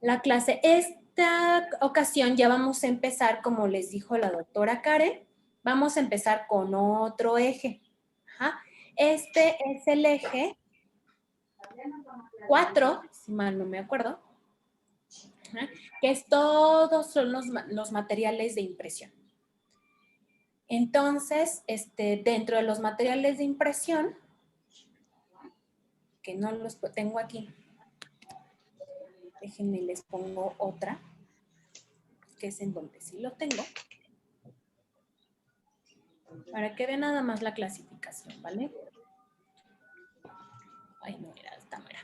la clase. Esta ocasión ya vamos a empezar, como les dijo la doctora Karen, vamos a empezar con otro eje. Ajá. Este es el eje 4, si mal no me acuerdo, que es todos son los materiales de impresión. Entonces, dentro de los materiales de impresión, que no los tengo aquí, déjenme les pongo otra, que es en donde sí lo tengo, para que vean nada más la clasificación, ¿vale? Ay, no era esta manera.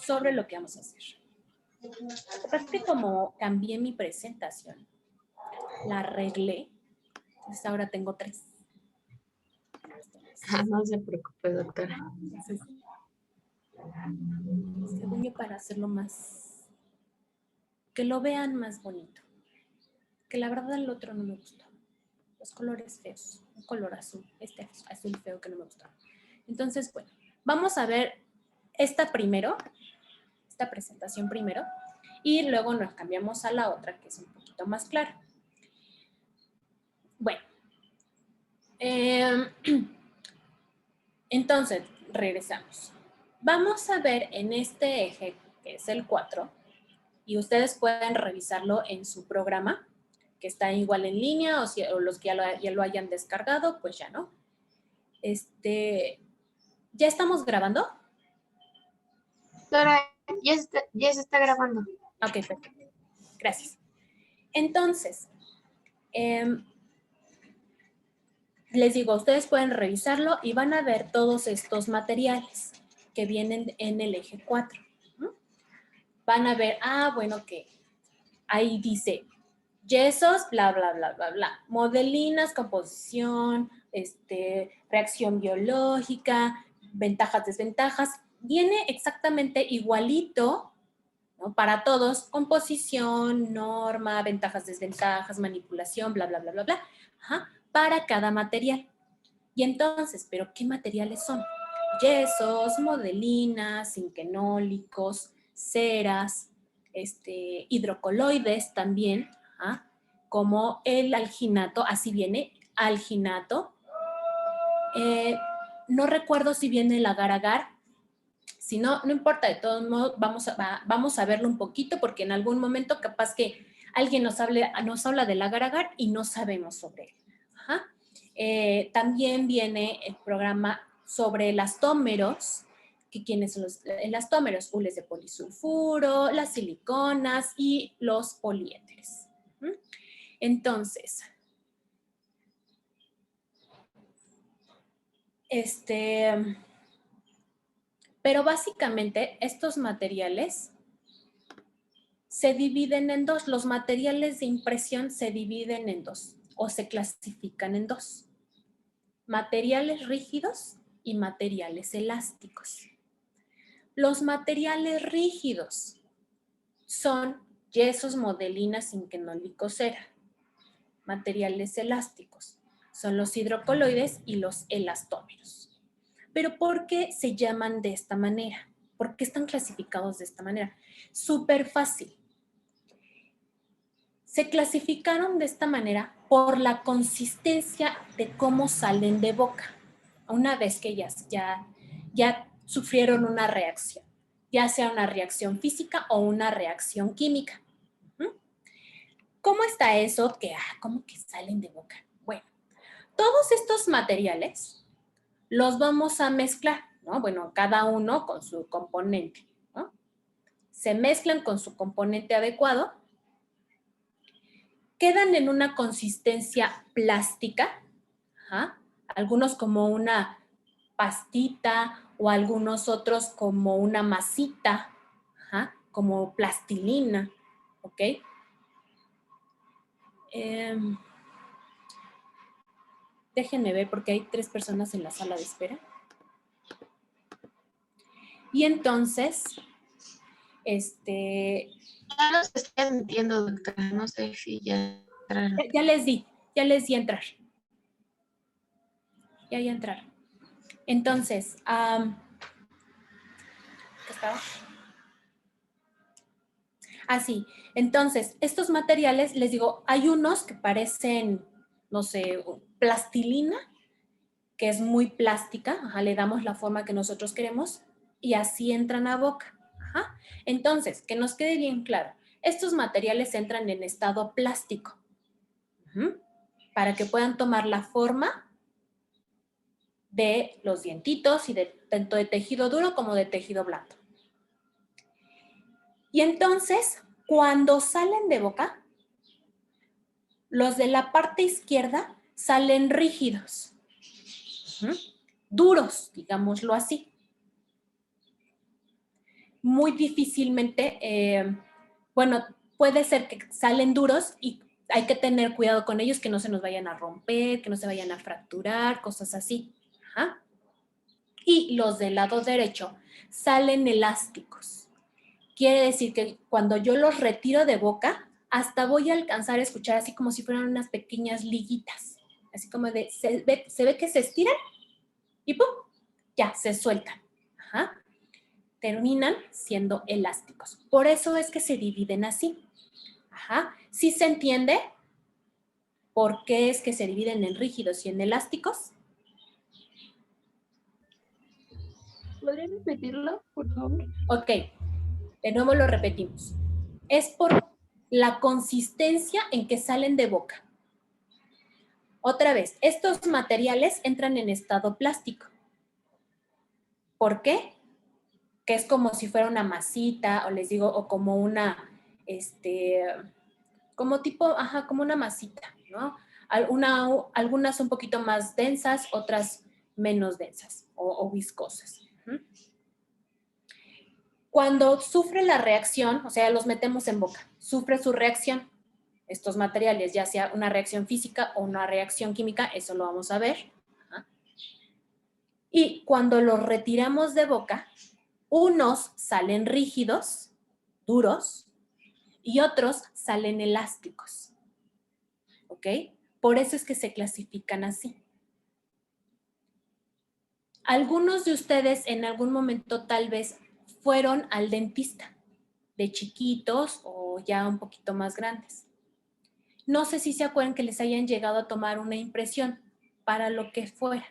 Sobre lo que vamos a hacer. Aparte, como cambié mi presentación, la arreglé, entonces ahora tengo 3. No se preocupe, doctora. Entonces, según yo, para hacerlo más, que lo vean más bonito. Que la verdad el otro no me gustó. Los colores feos, un color azul, azul feo que no me gustó. Entonces, bueno, vamos a ver esta primero, esta presentación primero, y luego nos cambiamos a la otra, que es un poquito más clara. Bueno, entonces, regresamos. Vamos a ver en este eje, que es el 4, y ustedes pueden revisarlo en su programa, que está igual en línea, o los que ya lo hayan descargado, pues ya no. ¿Ya estamos grabando? Doctora, ya se está grabando. Ok, perfecto. Gracias. Entonces, les digo, ustedes pueden revisarlo y van a ver todos estos materiales que vienen en el eje 4. Van a ver, bueno, que ahí dice yesos, bla, bla, bla, bla, bla. Modelinas, composición, reacción biológica, ventajas, desventajas. Viene exactamente igualito, ¿no? Para todos, composición, norma, ventajas, desventajas, manipulación, bla, bla, bla, bla, bla. Ajá, para cada material. Y entonces, ¿pero qué materiales son? Yesos, modelinas, cinquenólicos, ceras, hidrocoloides también, como el alginato, así viene, alginato. No recuerdo si viene el agar-agar. Si no, no importa, de todos modos vamos a verlo un poquito porque en algún momento capaz que alguien nos habla del agar-agar y no sabemos sobre él. Ajá. También viene el programa sobre elastómeros, que quiénes son los elastómeros, hules de polisulfuro, las siliconas y los poliéteres. Entonces, pero básicamente estos materiales se dividen en dos. Los materiales de impresión se dividen en dos o se clasifican en dos. Materiales rígidos y materiales elásticos. Los materiales rígidos son yesos, modelinas, cinquenólicos, cera. Materiales elásticos son los hidrocoloides y los elastómeros. ¿Pero por qué se llaman de esta manera? ¿Por qué están clasificados de esta manera? Súper fácil. Se clasificaron de esta manera por la consistencia de cómo salen de boca. Una vez que ya sufrieron una reacción, ya sea una reacción física o una reacción química. ¿Cómo está eso? ¿Cómo que salen de boca? Bueno, todos estos materiales los vamos a mezclar, ¿no? Bueno, cada uno con su componente, ¿no? Se mezclan con su componente adecuado, quedan en una consistencia plástica, algunos como una pastita o algunos otros como una masita, como plastilina, ¿ok? Déjenme ver porque hay 3 personas en la sala de espera. Y entonces, Ya los estoy admitiendo, doctora. No sé si ya entraron. Ya les di entrar. Ya entraron. Entonces, ¿qué estaba? Así, entonces, estos materiales, les digo, hay unos que parecen, no sé, plastilina, que es muy plástica, ajá, le damos la forma que nosotros queremos y así entran a boca. Ajá. Entonces, que nos quede bien claro, estos materiales entran en estado plástico, para que puedan tomar la forma de los dientitos y de tanto de tejido duro como de tejido blando. Y entonces, cuando salen de boca, los de la parte izquierda salen rígidos, duros, digámoslo así. Muy difícilmente, bueno, puede ser que salen duros y hay que tener cuidado con ellos, que no se nos vayan a romper, que no se vayan a fracturar, cosas así. Ajá. Y los del lado derecho salen elásticos. Quiere decir que cuando yo los retiro de boca, hasta voy a alcanzar a escuchar así como si fueran unas pequeñas liguitas. Así como de, se ve que se estiran y ¡pum! Ya, se sueltan. Ajá. Terminan siendo elásticos. Por eso es que se dividen así. Ajá. ¿Sí se entiende por qué es que se dividen en rígidos y en elásticos? ¿Podrías repetirlo, por favor? Ok, de nuevo lo repetimos. Es por la consistencia en que salen de boca. Otra vez, estos materiales entran en estado plástico. ¿Por qué? Que es como si fuera una masita, o les digo, o como una, como tipo, ajá, como una masita, ¿no? Algunas un poquito más densas, otras menos densas o viscosas. Cuando sufre la reacción, o sea, los metemos en boca, sufre su reacción, estos materiales, ya sea una reacción física o una reacción química, eso lo vamos a ver. Ajá. Y cuando los retiramos de boca, unos salen rígidos, duros, y otros salen elásticos. ¿Ok? Por eso es que se clasifican así. Algunos de ustedes en algún momento tal vez fueron al dentista, de chiquitos o ya un poquito más grandes. No sé si se acuerdan que les hayan llegado a tomar una impresión para lo que fuera.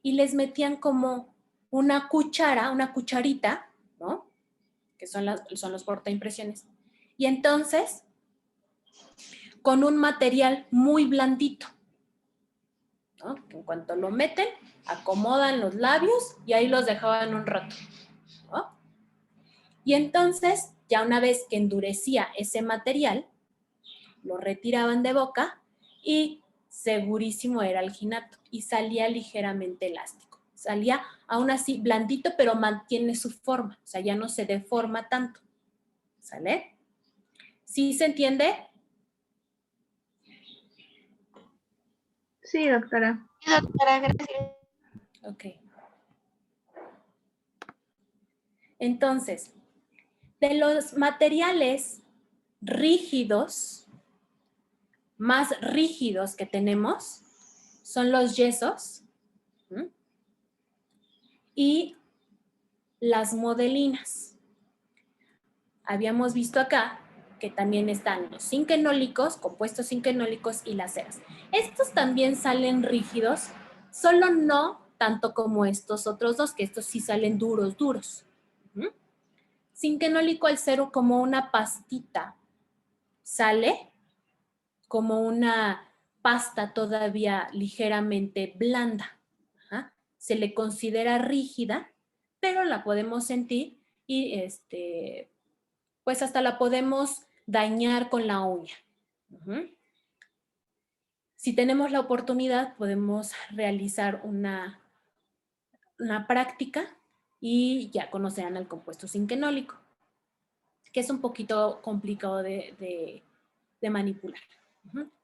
Y les metían como una cuchara, una cucharita, ¿no? Que son los portaimpresiones. Y entonces, con un material muy blandito, ¿no? En cuanto lo meten, acomodan los labios y ahí los dejaban un rato, ¿no? Y entonces, ya una vez que endurecía ese material, lo retiraban de boca y segurísimo era alginato y salía ligeramente elástico. Salía aún así blandito, pero mantiene su forma, o sea, ya no se deforma tanto. ¿Sale? ¿Sí se entiende? Sí, doctora. Sí, doctora, gracias. Ok. Entonces, de los materiales rígidos, más rígidos que tenemos, son los yesos, ¿sí? Y las modelinas. Habíamos visto acá que también están los zinquenólicos, compuestos zinquenólicos y las ceras. Estos también salen rígidos, solo no tanto como estos otros dos, que estos sí salen duros, duros. Zinquenólico al ser como una pastita, sale como una pasta todavía ligeramente blanda. Ajá. Se le considera rígida, pero la podemos sentir y pues hasta la podemos dañar con la uña. Si tenemos la oportunidad, podemos realizar una práctica y ya conocerán el compuesto zinquenólico, que es un poquito complicado de manipular,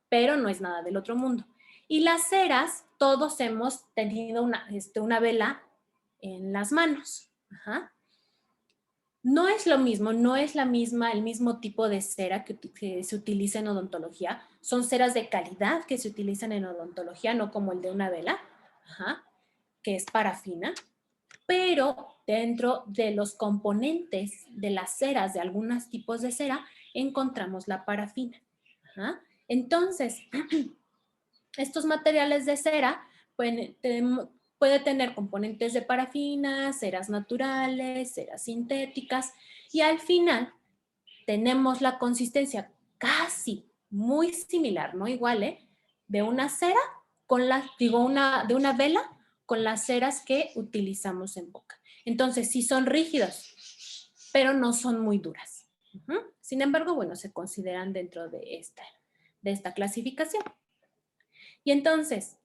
pero no es nada del otro mundo. Y las ceras, todos hemos tenido una vela en las manos. Ajá. No es lo mismo, no es el mismo tipo de cera que se utiliza en odontología. Son ceras de calidad que se utilizan en odontología, no como el de una vela. Ajá. que es parafina, pero dentro de los componentes de las ceras, de algunos tipos de cera, encontramos la parafina. Ajá. Entonces, estos materiales de cera puede tener componentes de parafina, ceras naturales, ceras sintéticas, y al final tenemos la consistencia casi muy similar, no igual, de una cera con de una vela con las ceras que utilizamos en boca. Entonces, sí son rígidos, pero no son muy duras. Sin embargo, bueno, se consideran dentro de esta clasificación. Y entonces,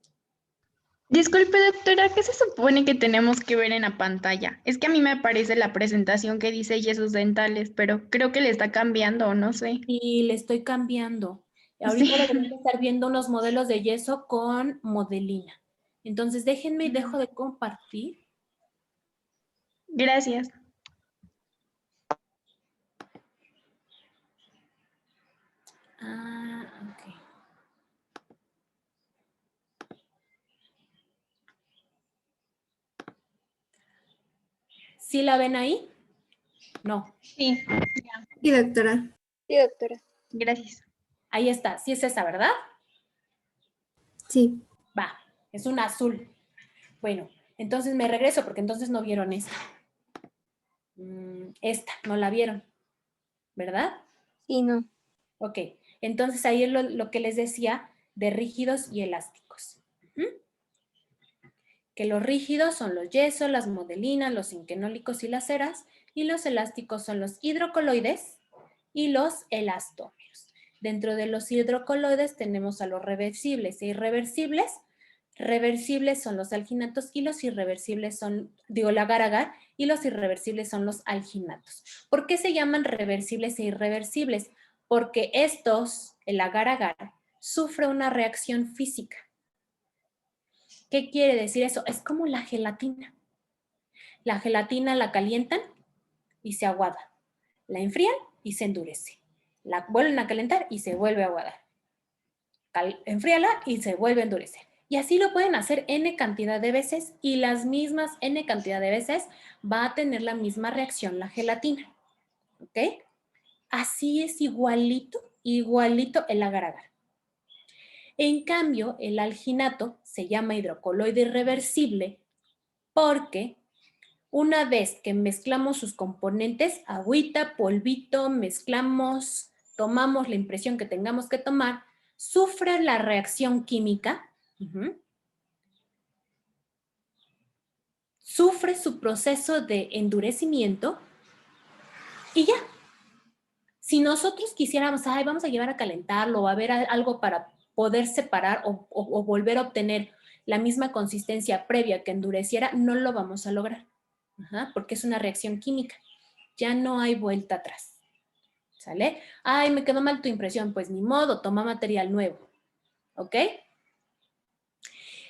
Disculpe, doctora, ¿qué se supone que tenemos que ver en la pantalla? Es que a mí me aparece la presentación que dice yesos dentales, pero creo que le está cambiando, no sé. y le estoy cambiando. Sí, Ahorita deberían de estar viendo unos modelos de yeso con modelina. Entonces, déjenme y dejo de compartir. gracias. Ah, ok. ¿Sí la ven ahí? No. Sí, Sí, doctora. Sí, doctora. gracias. Ahí está. Sí es esa, ¿verdad? Sí. Va. Es un azul. Bueno, entonces me regreso porque entonces no vieron esta. Esta, no la vieron, ¿verdad? Sí, no. Ok. Entonces ahí es lo que les decía de rígidos y elásticos. Que los rígidos son los yesos, las modelinas, los inquenólicos y las ceras, y los elásticos son los hidrocoloides y los elastómeros. Dentro de los hidrocoloides tenemos a los reversibles e irreversibles. Reversibles son los alginatos y los irreversibles son, el agar-agar, y los irreversibles son los alginatos. ¿Por qué se llaman reversibles e irreversibles? Porque estos, el agar-agar, sufre una reacción física. ¿Qué quiere decir eso? Es como la gelatina. La gelatina la calientan y se aguada. La enfrían y se endurece. La vuelven a calentar y se vuelve a aguadar. Enfríala y se vuelve a endurecer. Y así lo pueden hacer n cantidad de veces y las mismas n cantidad de veces va a tener la misma reacción la gelatina. ¿Ok? Así es igualito el agar-agar. En cambio, el alginato se llama hidrocoloide irreversible porque una vez que mezclamos sus componentes, agüita, polvito, mezclamos, tomamos la impresión que tengamos que tomar, sufre la reacción química, sufre su proceso de endurecimiento y ya. Si nosotros quisiéramos, vamos a llevar a calentarlo o a ver algo para poder separar o volver a obtener la misma consistencia previa que endureciera, no lo vamos a lograr. Porque es una reacción química. Ya no hay vuelta atrás. ¿Sale? Ay, me quedó mal tu impresión. Pues ni modo, toma material nuevo. ¿Ok?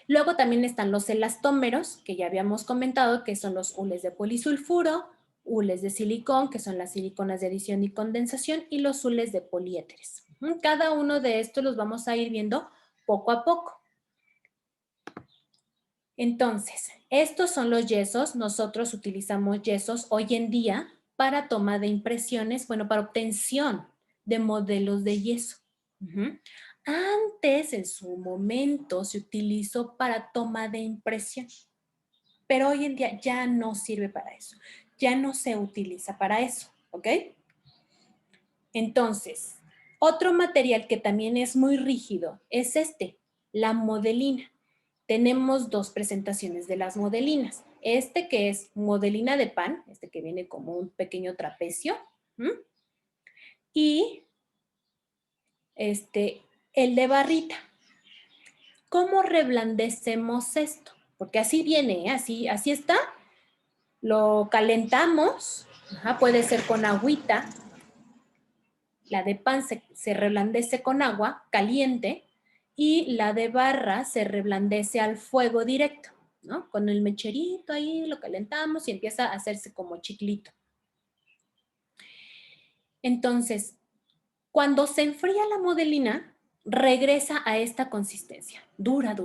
Luego también están los elastómeros, que ya habíamos comentado, que son los hules de polisulfuro, hules de silicón, que son las siliconas de adición y condensación, y los hules de poliéteres. Cada uno de estos los vamos a ir viendo poco a poco. Entonces, estos son los yesos. Nosotros utilizamos yesos hoy en día para toma de impresiones, bueno, para obtención de modelos de yeso. Antes, en su momento, se utilizó para toma de impresión, pero hoy en día ya no sirve para eso. Ya no se utiliza para eso, ¿ok? Entonces, otro material que también es muy rígido es la modelina. Tenemos dos presentaciones de las modelinas. Este que es modelina de pan, este que viene como un pequeño trapecio, y el de barrita. ¿Cómo reblandecemos esto? Porque así viene, así está. Lo calentamos, puede ser con agüita. La de pan se reblandece con agua caliente y la de barra se reblandece al fuego directo, ¿no? Con el mecherito ahí lo calentamos y empieza a hacerse como chiclito. Entonces, cuando se enfría la modelina, regresa a esta consistencia, dura.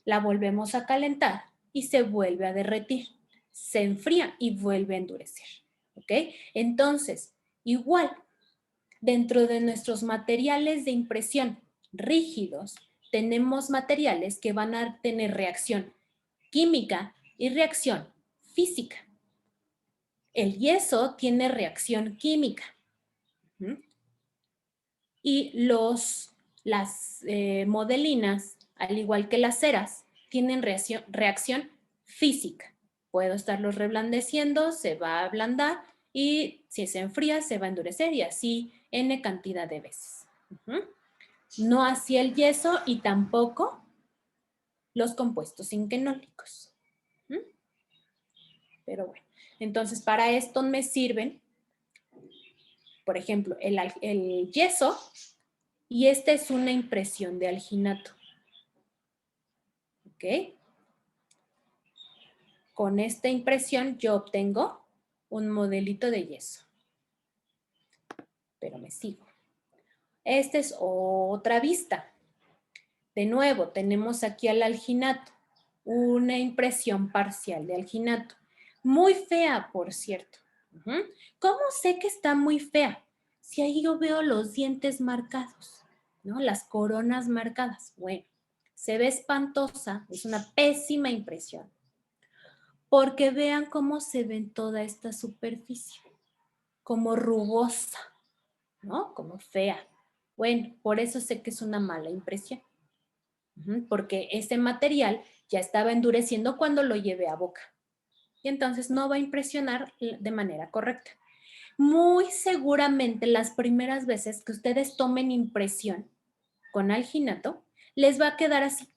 la volvemos a calentar y se vuelve a derretir. Se enfría y vuelve a endurecer. ¿Ok? Entonces, igual, dentro de nuestros materiales de impresión rígidos, tenemos materiales que van a tener reacción química y reacción física. El yeso tiene reacción química. Y las modelinas, al igual que las ceras, tienen reacción física. Puedo estarlos reblandeciendo, se va a ablandar y si se enfría se va a endurecer y así n cantidad de veces. No así el yeso y tampoco los compuestos inquenólicos. Pero bueno, entonces para esto me sirven, por ejemplo, el yeso. Y esta es una impresión de alginato. ¿Ok? Con esta impresión yo obtengo un modelito de yeso. Pero me sigo. Esta es otra vista. De nuevo, tenemos aquí al alginato. Una impresión parcial de alginato. Muy fea, por cierto. ¿Cómo sé que está muy fea? Si ahí yo veo los dientes marcados, ¿no? Las coronas marcadas. Bueno, se ve espantosa, es una pésima impresión. Porque vean cómo se ve en toda esta superficie, como rugosa, ¿no? Como fea. Bueno, por eso sé que es una mala impresión. Porque ese material ya estaba endureciendo cuando lo llevé a boca. Y entonces no va a impresionar de manera correcta. Muy seguramente las primeras veces que ustedes tomen impresión con alginato, les va a quedar así.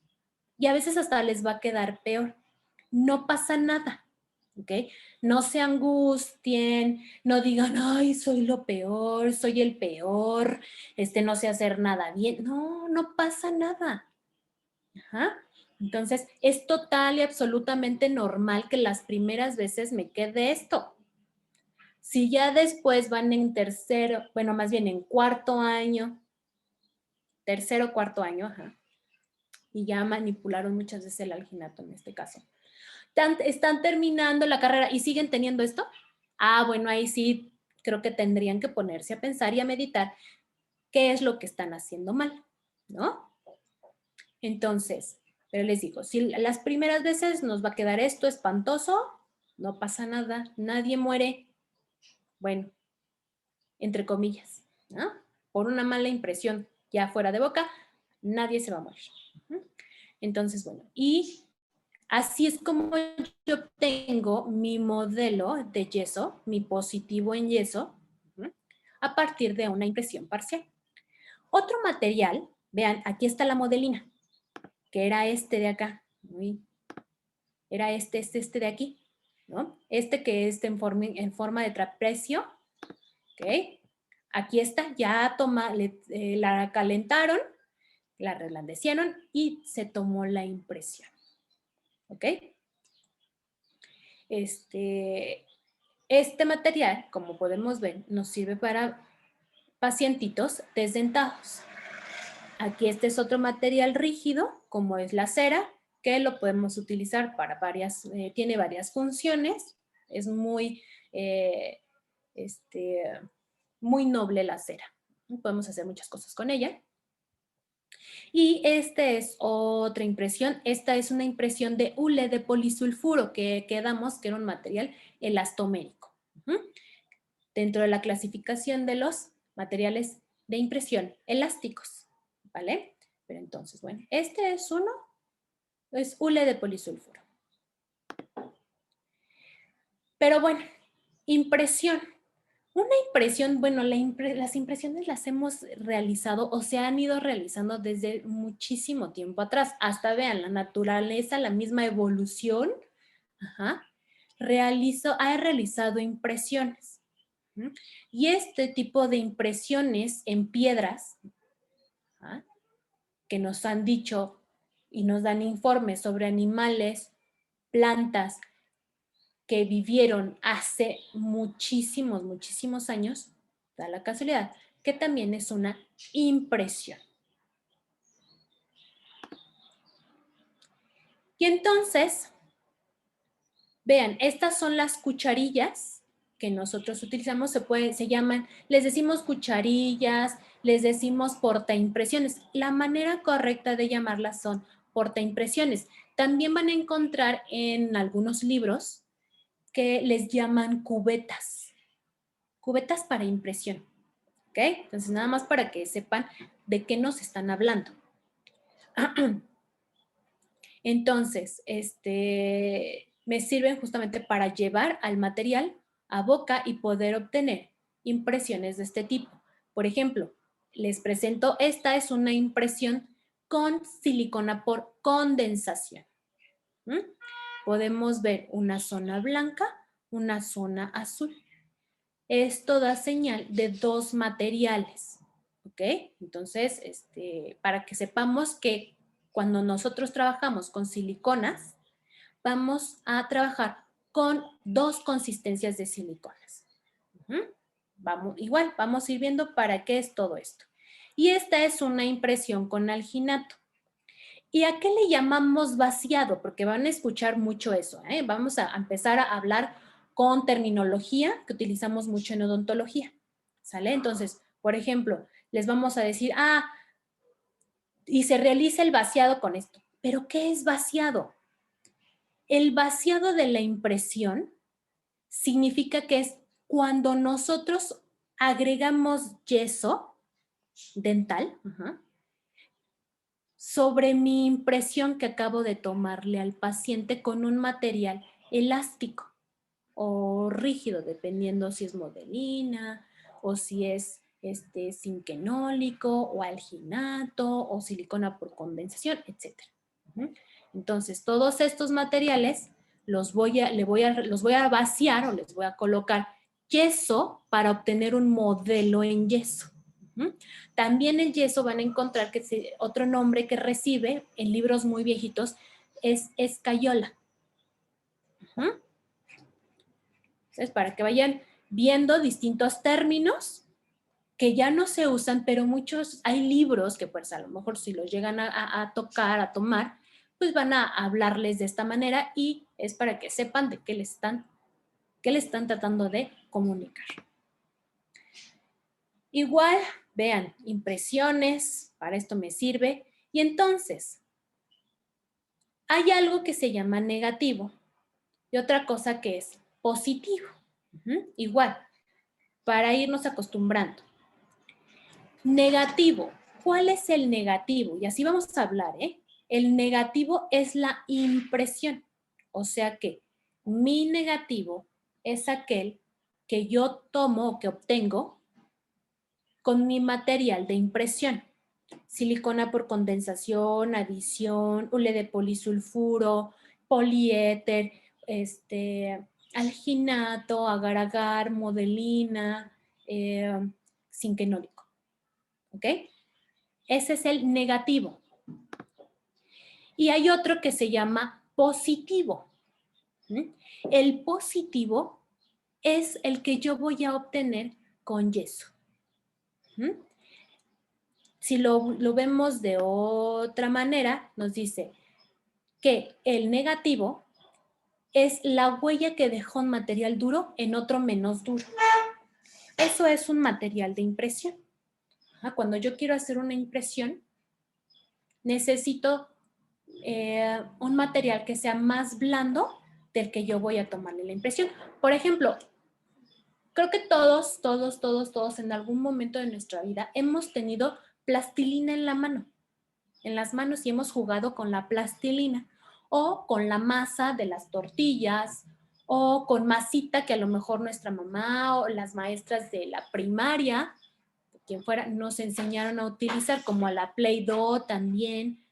Y a veces hasta les va a quedar peor. No pasa nada, ¿ok? No se angustien, no digan, ay, soy lo peor, soy el peor, no sé hacer nada bien. No, no pasa nada. Ajá. Entonces, es total y absolutamente normal que las primeras veces me quede esto. Si ya después van en tercero, bueno, más bien en cuarto año, tercero, cuarto año, ajá, y ya manipularon muchas veces el alginato en este caso. Están terminando la carrera y siguen teniendo esto. Ah, bueno, ahí sí creo que tendrían que ponerse a pensar y a meditar qué es lo que están haciendo mal, ¿no? Entonces, pero les digo, si las primeras veces nos va a quedar esto espantoso, no pasa nada, nadie muere, bueno, entre comillas, ¿no? Por una mala impresión ya fuera de boca, nadie se va a morir. Entonces, bueno, y así es como yo obtengo mi modelo de yeso, mi positivo en yeso, a partir de una impresión parcial. Otro material, vean, aquí está la modelina, que era este de acá, era este de aquí, ¿no? Este que es en forma de trapecio, ¿ok? Aquí está, ya la calentaron, la reblandecieron y se tomó la impresión, ¿ok? Este material, como podemos ver, nos sirve para pacientitos desdentados. Aquí este es otro material rígido, como es la cera, que lo podemos utilizar para tiene varias funciones. Es muy, muy noble la cera. Podemos hacer muchas cosas con ella. Y esta es otra impresión. Esta es una impresión de hule de polisulfuro que quedamos que era un material elastomérico. Dentro de la clasificación de los materiales de impresión elásticos, ¿vale? Pero entonces, bueno, este es hule de polisulfuro. Pero bueno, impresión. Una impresión, bueno, las impresiones las hemos realizado o se han ido realizando desde muchísimo tiempo atrás. Hasta vean, la naturaleza, la misma evolución, ha realizado impresiones. Y este tipo de impresiones en piedras, que nos han dicho y nos dan informes sobre animales, plantas que vivieron hace muchísimos, muchísimos años, da la casualidad que también es una impresión. Y entonces, vean, estas son las cucharillas que nosotros utilizamos, se llaman, les decimos cucharillas, les decimos portaimpresiones. La manera correcta de llamarlas son portaimpresiones. También van a encontrar en algunos libros que les llaman cubetas para impresión, ¿ok? Entonces, nada más para que sepan de qué nos están hablando. Entonces, me sirven justamente para llevar al material a boca y poder obtener impresiones de este tipo. Por ejemplo, les presento, esta es una impresión con silicona por condensación. Podemos ver una zona blanca, una zona azul. Esto da señal de dos materiales, ¿ok? Entonces, para que sepamos que cuando nosotros trabajamos con siliconas, vamos a trabajar con dos consistencias de siliconas. Vamos a ir viendo para qué es todo esto. Y esta es una impresión con alginato. ¿Y a qué le llamamos vaciado? Porque van a escuchar mucho eso, ¿eh? Vamos a empezar a hablar con terminología que utilizamos mucho en odontología, ¿sale? Entonces, por ejemplo, les vamos a decir, y se realiza el vaciado con esto. ¿Pero qué es vaciado? El vaciado de la impresión significa que es cuando nosotros agregamos yeso dental sobre mi impresión que acabo de tomarle al paciente con un material elástico o rígido, dependiendo si es modelina o si es zinquenólico o alginato o silicona por condensación, etc. Entonces, todos estos materiales los voy a vaciar o les voy a colocar yeso para obtener un modelo en yeso. También el yeso van a encontrar que otro nombre que recibe en libros muy viejitos es escayola. Entonces, para que vayan viendo distintos términos que ya no se usan, pero hay libros que pues a lo mejor si los llegan a tocar, a tomar, pues van a hablarles de esta manera y es para que sepan de qué le están tratando de comunicar. Igual, vean, impresiones, para esto me sirve. Y entonces, hay algo que se llama negativo y otra cosa que es positivo. Igual, para irnos acostumbrando. Negativo. ¿Cuál es el negativo? Y así vamos a hablar, ¿eh? El negativo es la impresión. O sea que mi negativo es aquel que yo tomo o que obtengo con mi material de impresión. Silicona por condensación, adición, hule de polisulfuro, poliéter, alginato, agar-agar, modelina, zinquenólico. ¿Ok? Ese es el negativo. Y hay otro que se llama positivo. El positivo es el que yo voy a obtener con yeso. Si lo vemos de otra manera, nos dice que el negativo es la huella que dejó un material duro en otro menos duro. Eso es un material de impresión. Cuando yo quiero hacer una impresión, necesito un material que sea más blando del que yo voy a tomarle la impresión. Por ejemplo, creo que todos en algún momento de nuestra vida hemos tenido plastilina en las manos y hemos jugado con la plastilina o con la masa de las tortillas o con masita que a lo mejor nuestra mamá o las maestras de la primaria, quien fuera, nos enseñaron a utilizar, como a la Play-Doh también.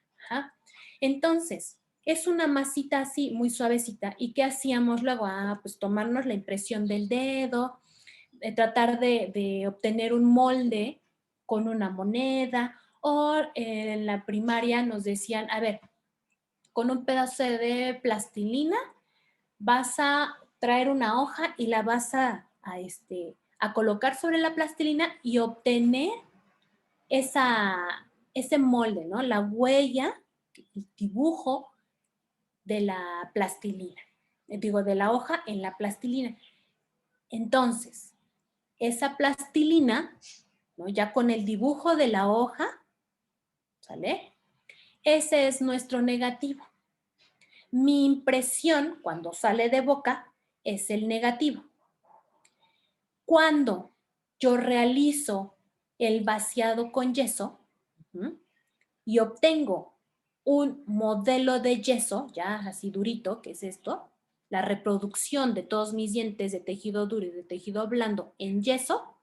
Entonces, es una masita así muy suavecita. ¿Y qué hacíamos luego? Pues tomarnos la impresión del dedo, tratar de obtener un molde con una moneda, o en la primaria nos decían, a ver, con un pedazo de plastilina vas a traer una hoja y la vas a colocar sobre la plastilina y obtener ese molde, ¿no? La huella, el dibujo de la plastilina. Digo, de la hoja en la plastilina. Entonces, esa plastilina, ¿no? Ya con el dibujo de la hoja, ¿sale? Ese es nuestro negativo. Mi impresión, cuando sale de boca, es el negativo. Cuando yo realizo el vaciado con yeso y obtengo un modelo de yeso, ya así durito, que es esto, la reproducción de todos mis dientes de tejido duro y de tejido blando en yeso,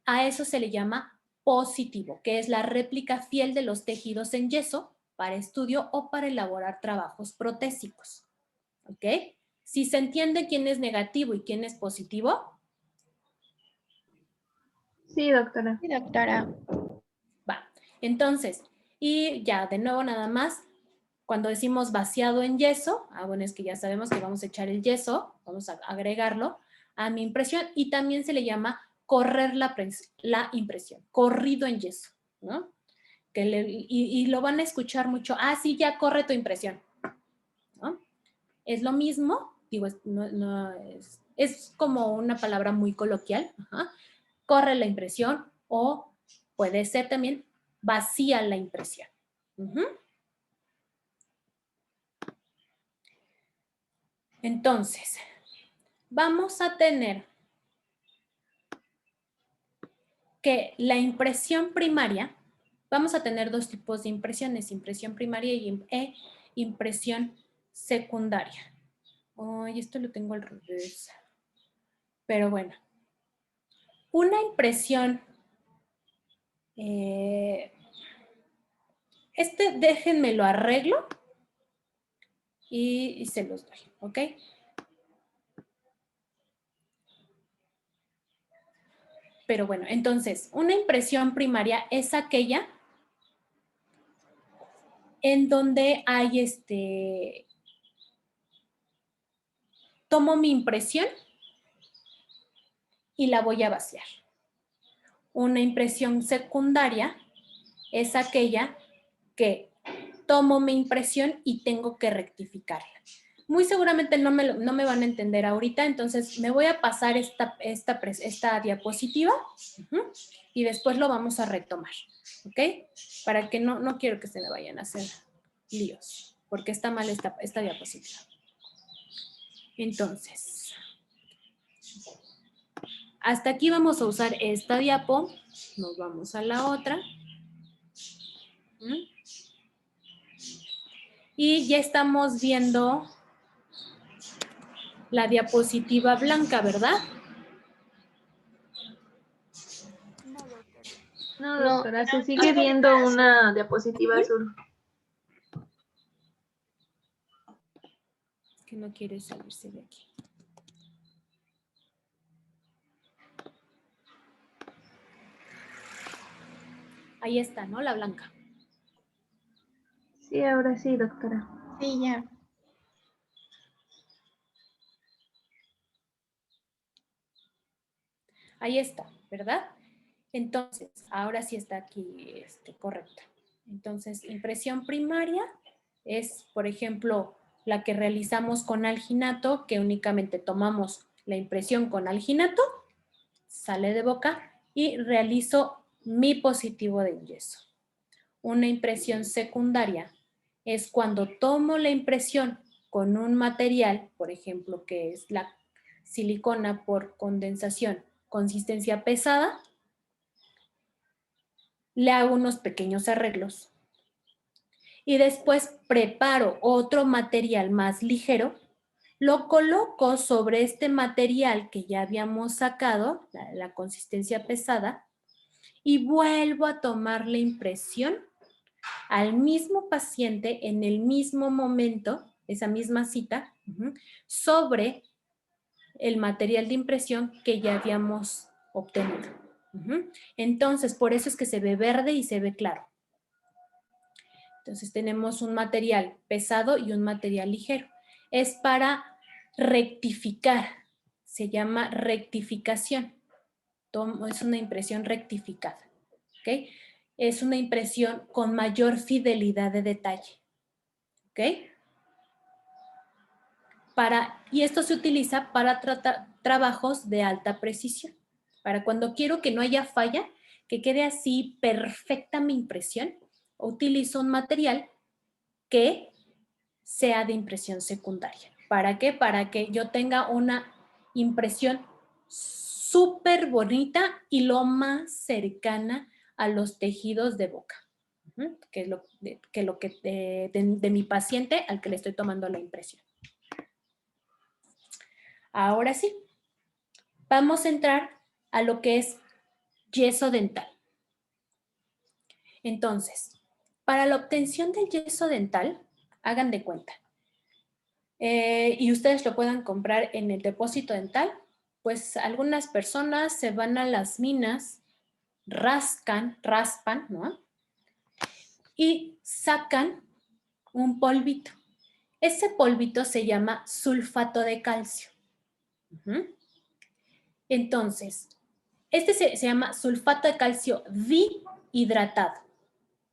a eso se le llama positivo, que es la réplica fiel de los tejidos en yeso para estudio o para elaborar trabajos protésicos. ¿Ok? Si se entiende quién es negativo y quién es positivo. Sí, doctora. Sí, doctora. Va. Entonces, y ya de nuevo nada más, cuando decimos vaciado en yeso, bueno, es que ya sabemos que vamos a echar el yeso, vamos a agregarlo a mi impresión y también se le llama correr la impresión, corrido en yeso, ¿no? Y lo van a escuchar mucho, sí, ya corre tu impresión, ¿no? Es lo mismo, digo, es como una palabra muy coloquial, corre la impresión o puede ser también vacía la impresión. Entonces, vamos a tener que la impresión primaria, vamos a tener dos tipos de impresiones, impresión primaria e impresión secundaria. Esto lo tengo al revés. Pero bueno, una impresión, déjenme lo arreglo y se los doy, ¿ok? Pero bueno, entonces, una impresión primaria es aquella en donde hay tomo mi impresión y la voy a vaciar. Una impresión secundaria es aquella que tomo mi impresión y tengo que rectificarla. Muy seguramente no me van a entender ahorita, entonces me voy a pasar esta diapositiva y después lo vamos a retomar, ¿ok? Para que no quiero que se me vayan a hacer líos, porque está mal esta diapositiva. Entonces, hasta aquí vamos a usar esta diapo, nos vamos a la otra. Y ya estamos viendo la diapositiva blanca, ¿verdad? No, doctora, se sigue viendo una diapositiva azul. Es que no quiere salirse de aquí. Ahí está, ¿no? La blanca. Sí, ahora sí, doctora. Sí, ya. Ahí está, ¿verdad? Entonces, ahora sí está aquí correcta. Entonces, impresión primaria es, por ejemplo, la que realizamos con alginato, que únicamente tomamos la impresión con alginato, sale de boca y realizo mi positivo de yeso. Una impresión secundaria es cuando tomo la impresión con un material, por ejemplo, que es la silicona por condensación, consistencia pesada, le hago unos pequeños arreglos y después preparo otro material más ligero, lo coloco sobre este material que ya habíamos sacado, la consistencia pesada, y vuelvo a tomar la impresión al mismo paciente en el mismo momento, esa misma cita, sobre el material de impresión que ya habíamos obtenido. Entonces, por eso es que se ve verde y se ve claro. Entonces, tenemos un material pesado y un material ligero. Es para rectificar, se llama rectificación. Es una impresión rectificada, ¿ok? Es una impresión con mayor fidelidad de detalle, ¿ok? y esto se utiliza para trabajos de alta precisión. Para cuando quiero que no haya falla, que quede así perfecta mi impresión, utilizo un material que sea de impresión secundaria. ¿Para qué? Para que yo tenga una impresión súper bonita y lo más cercana a los tejidos de boca, que es de mi paciente al que le estoy tomando la impresión. Ahora sí, vamos a entrar a lo que es yeso dental. Entonces, para la obtención del yeso dental, hagan de cuenta, y ustedes lo puedan comprar en el depósito dental, pues algunas personas se van a las minas, raspan, ¿no? Y sacan un polvito. Ese polvito se llama sulfato de calcio. Entonces, este se llama sulfato de calcio dihidratado,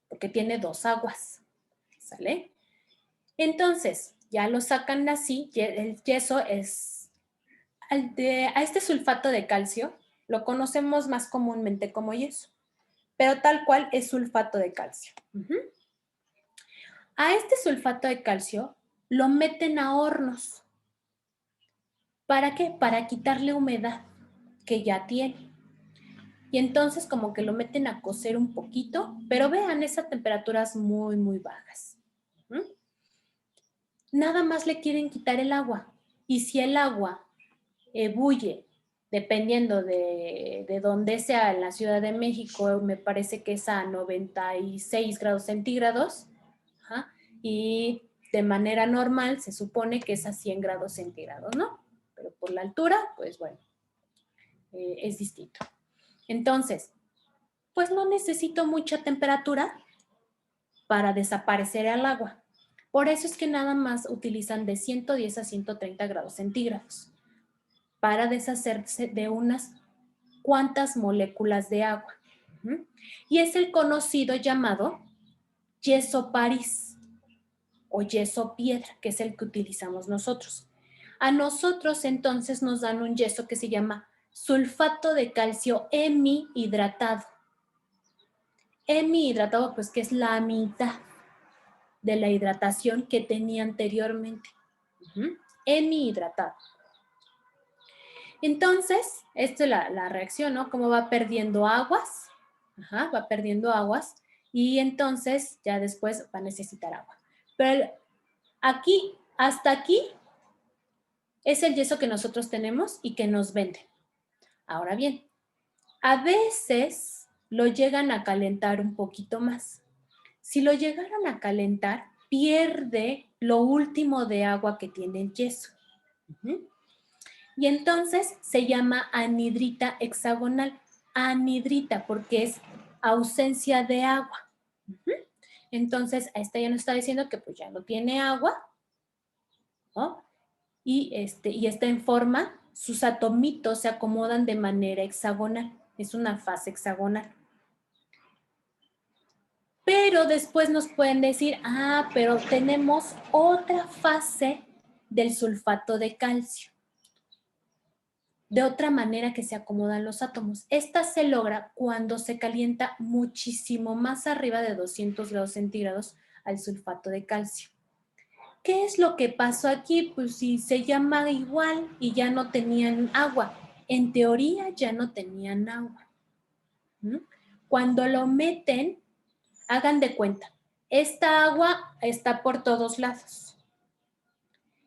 porque tiene 2 aguas, ¿sale? Entonces, ya lo sacan así, el yeso es, a este sulfato de calcio lo conocemos más comúnmente como yeso, pero tal cual es sulfato de calcio. A este sulfato de calcio lo meten a hornos. ¿Para qué? Para quitarle humedad que ya tiene. Y entonces como que lo meten a cocer un poquito, pero vean, esas temperaturas muy, muy bajas. Nada más le quieren quitar el agua. Y si el agua ebulle, dependiendo de dónde sea, en la Ciudad de México, me parece que es a 96 grados centígrados, y de manera normal se supone que es a 100 grados centígrados, ¿no? Pero por la altura, pues bueno, es distinto. Entonces, pues no necesito mucha temperatura para desaparecer el agua. Por eso es que nada más utilizan de 110 a 130 grados centígrados para deshacerse de unas cuantas moléculas de agua. Y es el conocido llamado yeso París o yeso piedra, que es el que utilizamos nosotros. A nosotros entonces nos dan un yeso que se llama sulfato de calcio hemihidratado. Hemihidratado, pues que es la mitad de la hidratación que tenía anteriormente. Hemihidratado. Entonces, esta es la reacción, ¿no? Cómo va perdiendo aguas. Va perdiendo aguas y entonces ya después va a necesitar agua. Pero aquí, hasta aquí, es el yeso que nosotros tenemos y que nos venden. Ahora bien, a veces lo llegan a calentar un poquito más. Si lo llegaron a calentar, pierde lo último de agua que tiene el yeso. Y entonces se llama anhidrita hexagonal. Anhidrita porque es ausencia de agua. Entonces, a esta ya nos está diciendo que pues ya no tiene agua, ¿no? Y está en forma, sus atomitos se acomodan de manera hexagonal. Es una fase hexagonal. Pero después nos pueden decir, pero tenemos otra fase del sulfato de calcio. De otra manera que se acomodan los átomos. Esta se logra cuando se calienta muchísimo más arriba de 200 grados centígrados al sulfato de calcio. ¿Qué es lo que pasó aquí? Pues si se llama igual y ya no tenían agua. En teoría ya no tenían agua. Cuando lo meten, hagan de cuenta, esta agua está por todos lados.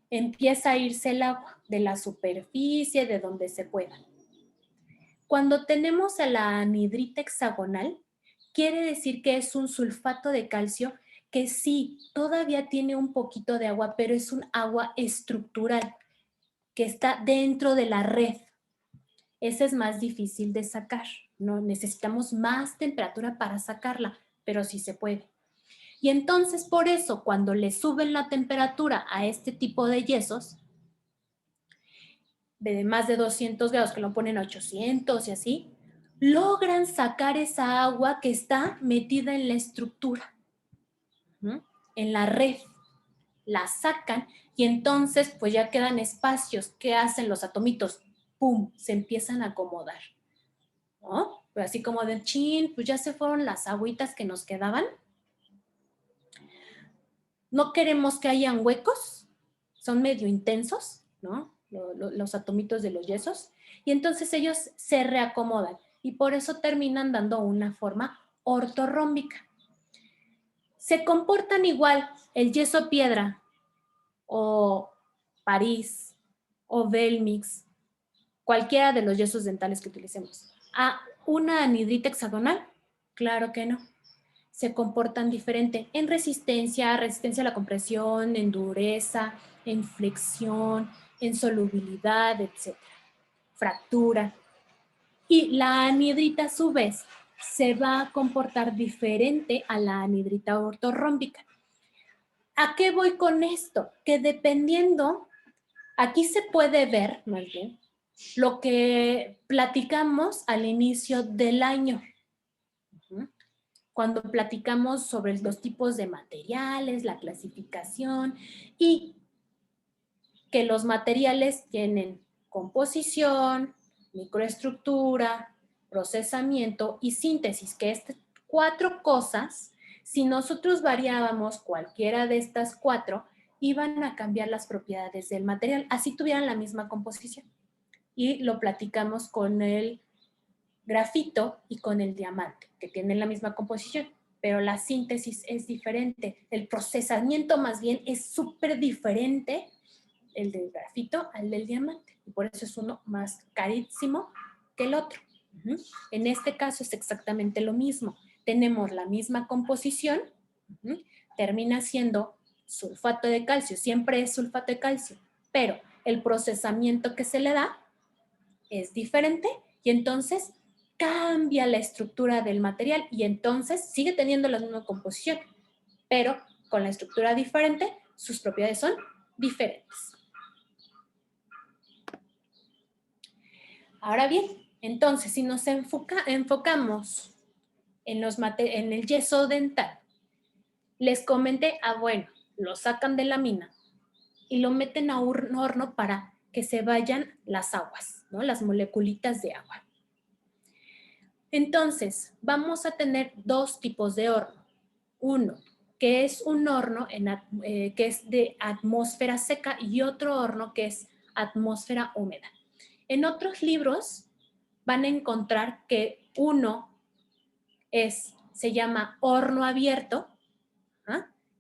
Empieza a irse el agua de la superficie, de donde se pueda. Cuando tenemos a la anhidrita hexagonal, quiere decir que es un sulfato de calcio que sí, todavía tiene un poquito de agua, pero es un agua estructural que está dentro de la red. Esa es más difícil de sacar, ¿no? Necesitamos más temperatura para sacarla, pero sí se puede. Y entonces, por eso, cuando le suben la temperatura a este tipo de yesos, de más de 200 grados, que lo ponen a 800 y así, logran sacar esa agua que está metida en la estructura, en la red. la sacan y entonces pues ya quedan espacios. ¿Qué hacen los atomitos? ¡Pum! Se empiezan a acomodar, ¿no? Pero así como de chin, pues ya se fueron las agüitas que nos quedaban. No queremos que hayan huecos, son medio intensos, ¿no? Los atomitos de los yesos. Y entonces ellos se reacomodan y por eso terminan dando una forma ortorrómbica. Se comportan igual el yeso piedra o París o Velmix, cualquiera de los yesos dentales que utilicemos. ¿A una anhidrita hexagonal? Claro que no. Se comportan diferente en resistencia a la compresión, en dureza, en flexión, en solubilidad, etc. Fractura. Y la anhidrita a su vez se va a comportar diferente a la anhidrita ortorrómbica. ¿A qué voy con esto? Que dependiendo, aquí se puede ver, más bien, lo que platicamos al inicio del año. Cuando platicamos sobre los tipos de materiales, la clasificación y que los materiales tienen composición, microestructura, procesamiento y síntesis, que estas 4 cosas, si nosotros variábamos cualquiera de estas 4, iban a cambiar las propiedades del material, así tuvieran la misma composición. Y lo platicamos con el grafito y con el diamante, que tienen la misma composición, pero la síntesis es diferente. El procesamiento más bien es súper diferente el del grafito al del diamante. Y por eso es uno más carísimo que el otro. En este caso es exactamente lo mismo. Tenemos la misma composición, termina siendo sulfato de calcio, siempre es sulfato de calcio, pero el procesamiento que se le da es diferente y entonces cambia la estructura del material y entonces sigue teniendo la misma composición, pero con la estructura diferente, sus propiedades son diferentes. Ahora bien, entonces, si nos enfocamos en el yeso dental, les comenté, bueno, lo sacan de la mina y lo meten a un horno para que se vayan las aguas, ¿no? Las moleculitas de agua. Entonces, vamos a tener 2 tipos de horno. Uno, que es un horno que es de atmósfera seca y otro horno que es atmósfera húmeda. En otros libros van a encontrar que uno se llama horno abierto,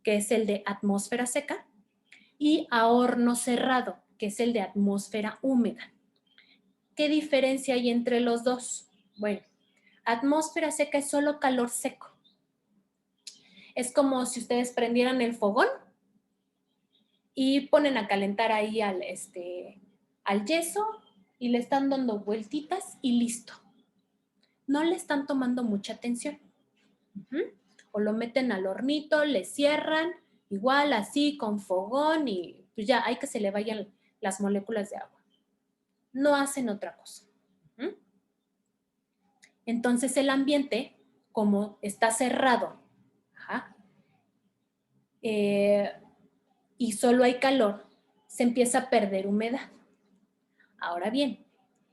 que es el de atmósfera seca, y a horno cerrado, que es el de atmósfera húmeda. ¿Qué diferencia hay entre los dos? Bueno, atmósfera seca es solo calor seco. Es como si ustedes prendieran el fogón y ponen a calentar ahí al yeso y le están dando vueltitas y listo. No le están tomando mucha atención. O lo meten al hornito, le cierran, igual así con fogón y pues ya hay que se le vayan las moléculas de agua. No hacen otra cosa. Entonces el ambiente, como está cerrado, y solo hay calor, se empieza a perder humedad. Ahora bien,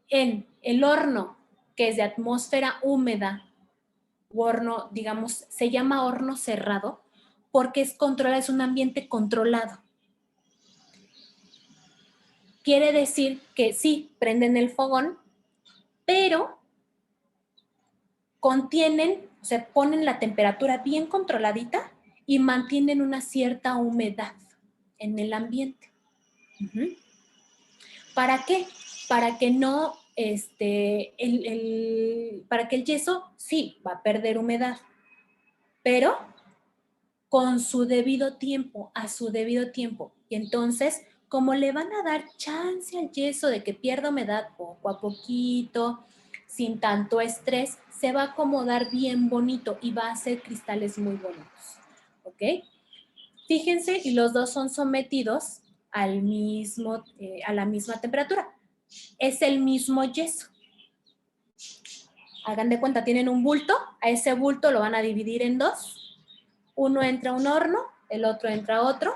en el horno que es de atmósfera húmeda, horno, digamos, se llama horno cerrado porque es un ambiente controlado. Quiere decir que sí, prenden el fogón, pero ponen la temperatura bien controladita y mantienen una cierta humedad en el ambiente. ¿Para qué? Para que no, para que el yeso sí va a perder humedad, pero con su debido tiempo, a su debido tiempo. Y entonces, como le van a dar chance al yeso de que pierda humedad poco a poquito, sin tanto estrés, se va a acomodar bien bonito y va a hacer cristales muy bonitos. ¿Ok? Fíjense, y los dos son sometidos a la misma temperatura. Es el mismo yeso. Hagan de cuenta, tienen un bulto, a ese bulto lo van a dividir en 2. Uno entra a un horno, el otro entra a otro.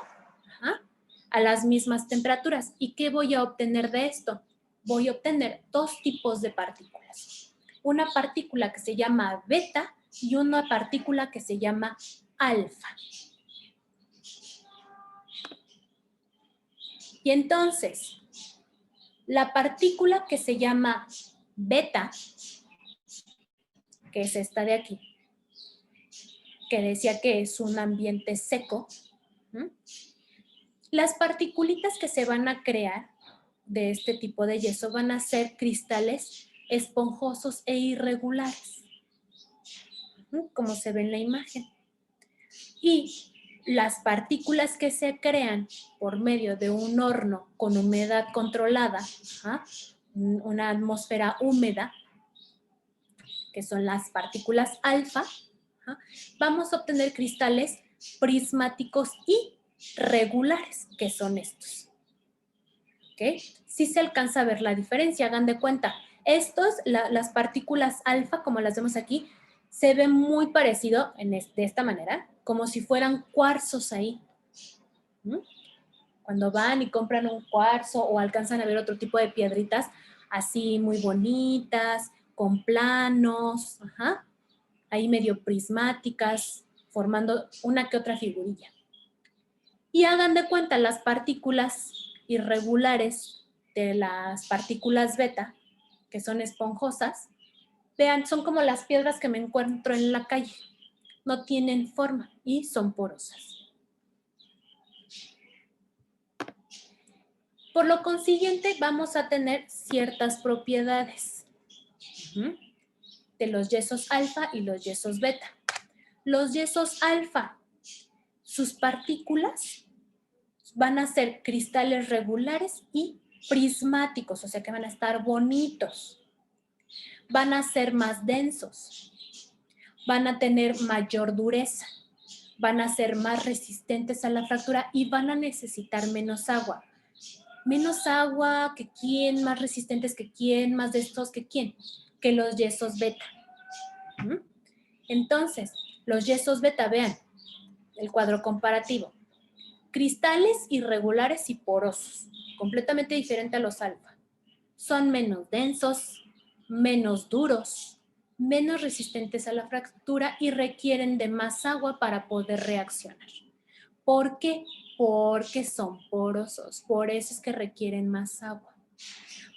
a las mismas temperaturas. ¿Y qué voy a obtener de esto? Voy a obtener dos tipos de partículas. Una partícula que se llama beta y una partícula que se llama alfa. Y entonces, la partícula que se llama beta, que es esta de aquí, que decía que es un ambiente seco, las partículitas que se van a crear de este tipo de yeso van a ser cristales esponjosos e irregulares, como se ve en la imagen. Y las partículas que se crean por medio de un horno con humedad controlada, una atmósfera húmeda, que son las partículas alfa, vamos a obtener cristales prismáticos y regulares, que son estos. ¿Ok? Sí se alcanza a ver la diferencia, hagan de cuenta. Las partículas alfa, como las vemos aquí, se ve muy parecido de esta manera, como si fueran cuarzos ahí. Cuando van y compran un cuarzo o alcanzan a ver otro tipo de piedritas así muy bonitas, con planos, ahí medio prismáticas, formando una que otra figurilla. Y hagan de cuenta las partículas irregulares de las partículas beta, que son esponjosas. Vean, son como las piedras que me encuentro en la calle. No tienen forma y son porosas. Por lo consiguiente, vamos a tener ciertas propiedades de los yesos alfa y los yesos beta. Los yesos alfa, sus partículas van a ser cristales regulares y prismáticos, o sea que van a estar bonitos. Van a ser más densos, van a tener mayor dureza, van a ser más resistentes a la fractura y van a necesitar menos agua. Menos agua que quién, más resistentes que quién, más de estos que quién, que los yesos beta. Entonces, los yesos beta, vean el cuadro comparativo. Cristales irregulares y porosos, completamente diferente a los alfa. Son menos densos, menos duros, menos resistentes a la fractura y requieren de más agua para poder reaccionar. ¿Por qué? Porque son porosos, por eso es que requieren más agua.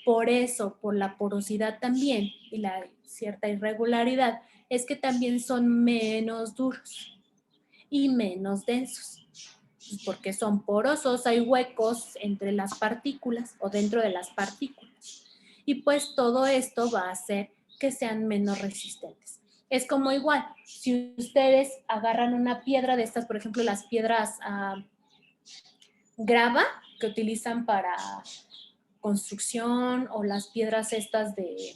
Por eso, por la porosidad también y la cierta irregularidad, es que también son menos duros y menos densos. Porque son porosos, hay huecos entre las partículas o dentro de las partículas. Y pues todo esto va a hacer que sean menos resistentes. Es como igual, si ustedes agarran una piedra de estas, por ejemplo, las piedras grava que utilizan para construcción o las piedras estas de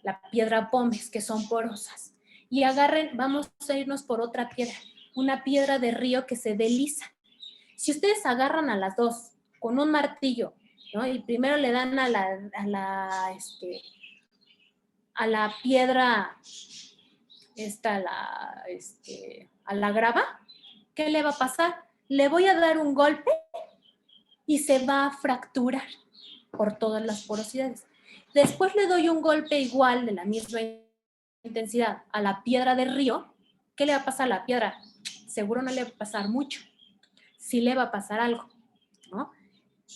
la piedra pómez, que son porosas. Y agarren, vamos a irnos por otra piedra, una piedra de río que se desliza. Si ustedes agarran a las dos con un martillo, ¿no? Y primero le dan a la piedra a la grava, ¿qué le va a pasar? Le voy a dar un golpe y se va a fracturar por todas las porosidades. Después le doy un golpe igual de la misma intensidad a la piedra de río. ¿Qué le va a pasar a la piedra? Seguro no le va a pasar mucho. Sí le va a pasar algo, ¿no?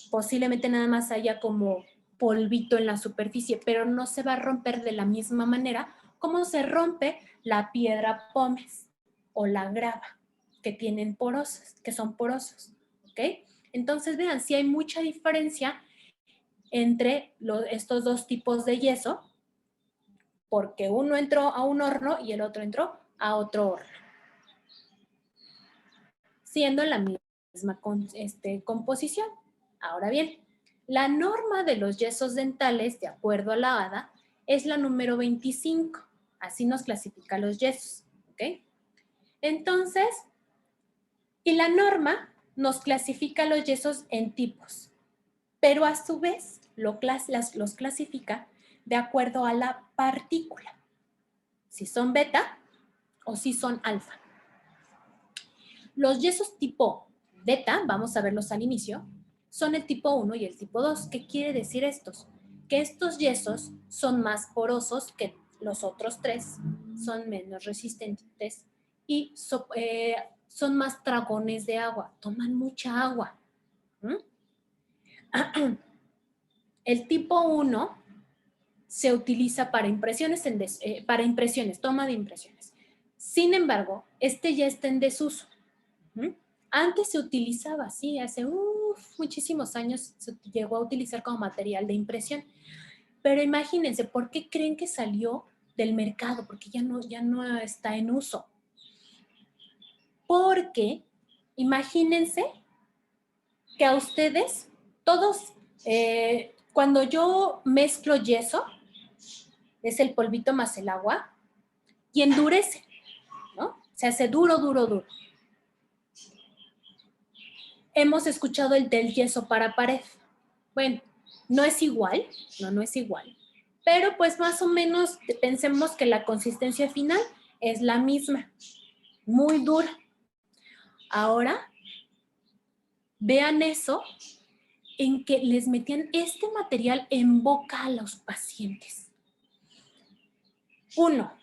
Posiblemente nada más haya como polvito en la superficie, pero no se va a romper de la misma manera como se rompe la piedra pómez o la grava, que tienen porosas, que son porosos, ¿ok? Entonces, vean, sí hay mucha diferencia entre estos dos tipos de yeso, porque uno entró a un horno y el otro entró a otro horno, siendo la misma composición. Ahora bien, la norma de los yesos dentales, de acuerdo a la ADA, es la número 25. Así nos clasifica los yesos, ¿ok? Entonces, y la norma nos clasifica los yesos en tipos, pero a su vez los clasifica de acuerdo a la partícula, si son beta o si son alfa. Los yesos tipo beta, vamos a verlos al inicio, son el tipo 1 y el tipo 2. ¿Qué quiere decir estos? Que estos yesos son más porosos que los otros 3, son menos resistentes y son más tragones de agua, toman mucha agua. El tipo 1 se utiliza para impresiones, toma de impresiones. Sin embargo, este ya está en desuso. Antes se utilizaba así, hace muchísimos años se llegó a utilizar como material de impresión. Pero imagínense, ¿por qué creen que salió del mercado? Porque ya no está en uso. Porque imagínense que a ustedes, todos, cuando yo mezclo yeso, es el polvito más el agua, y endurece, ¿no? Se hace duro, duro, duro. Hemos escuchado el del yeso para pared. Bueno, no es igual, no es igual, pero pues más o menos pensemos que la consistencia final es la misma, muy dura. Ahora, vean eso, en que les metían este material en boca a los pacientes. Uno,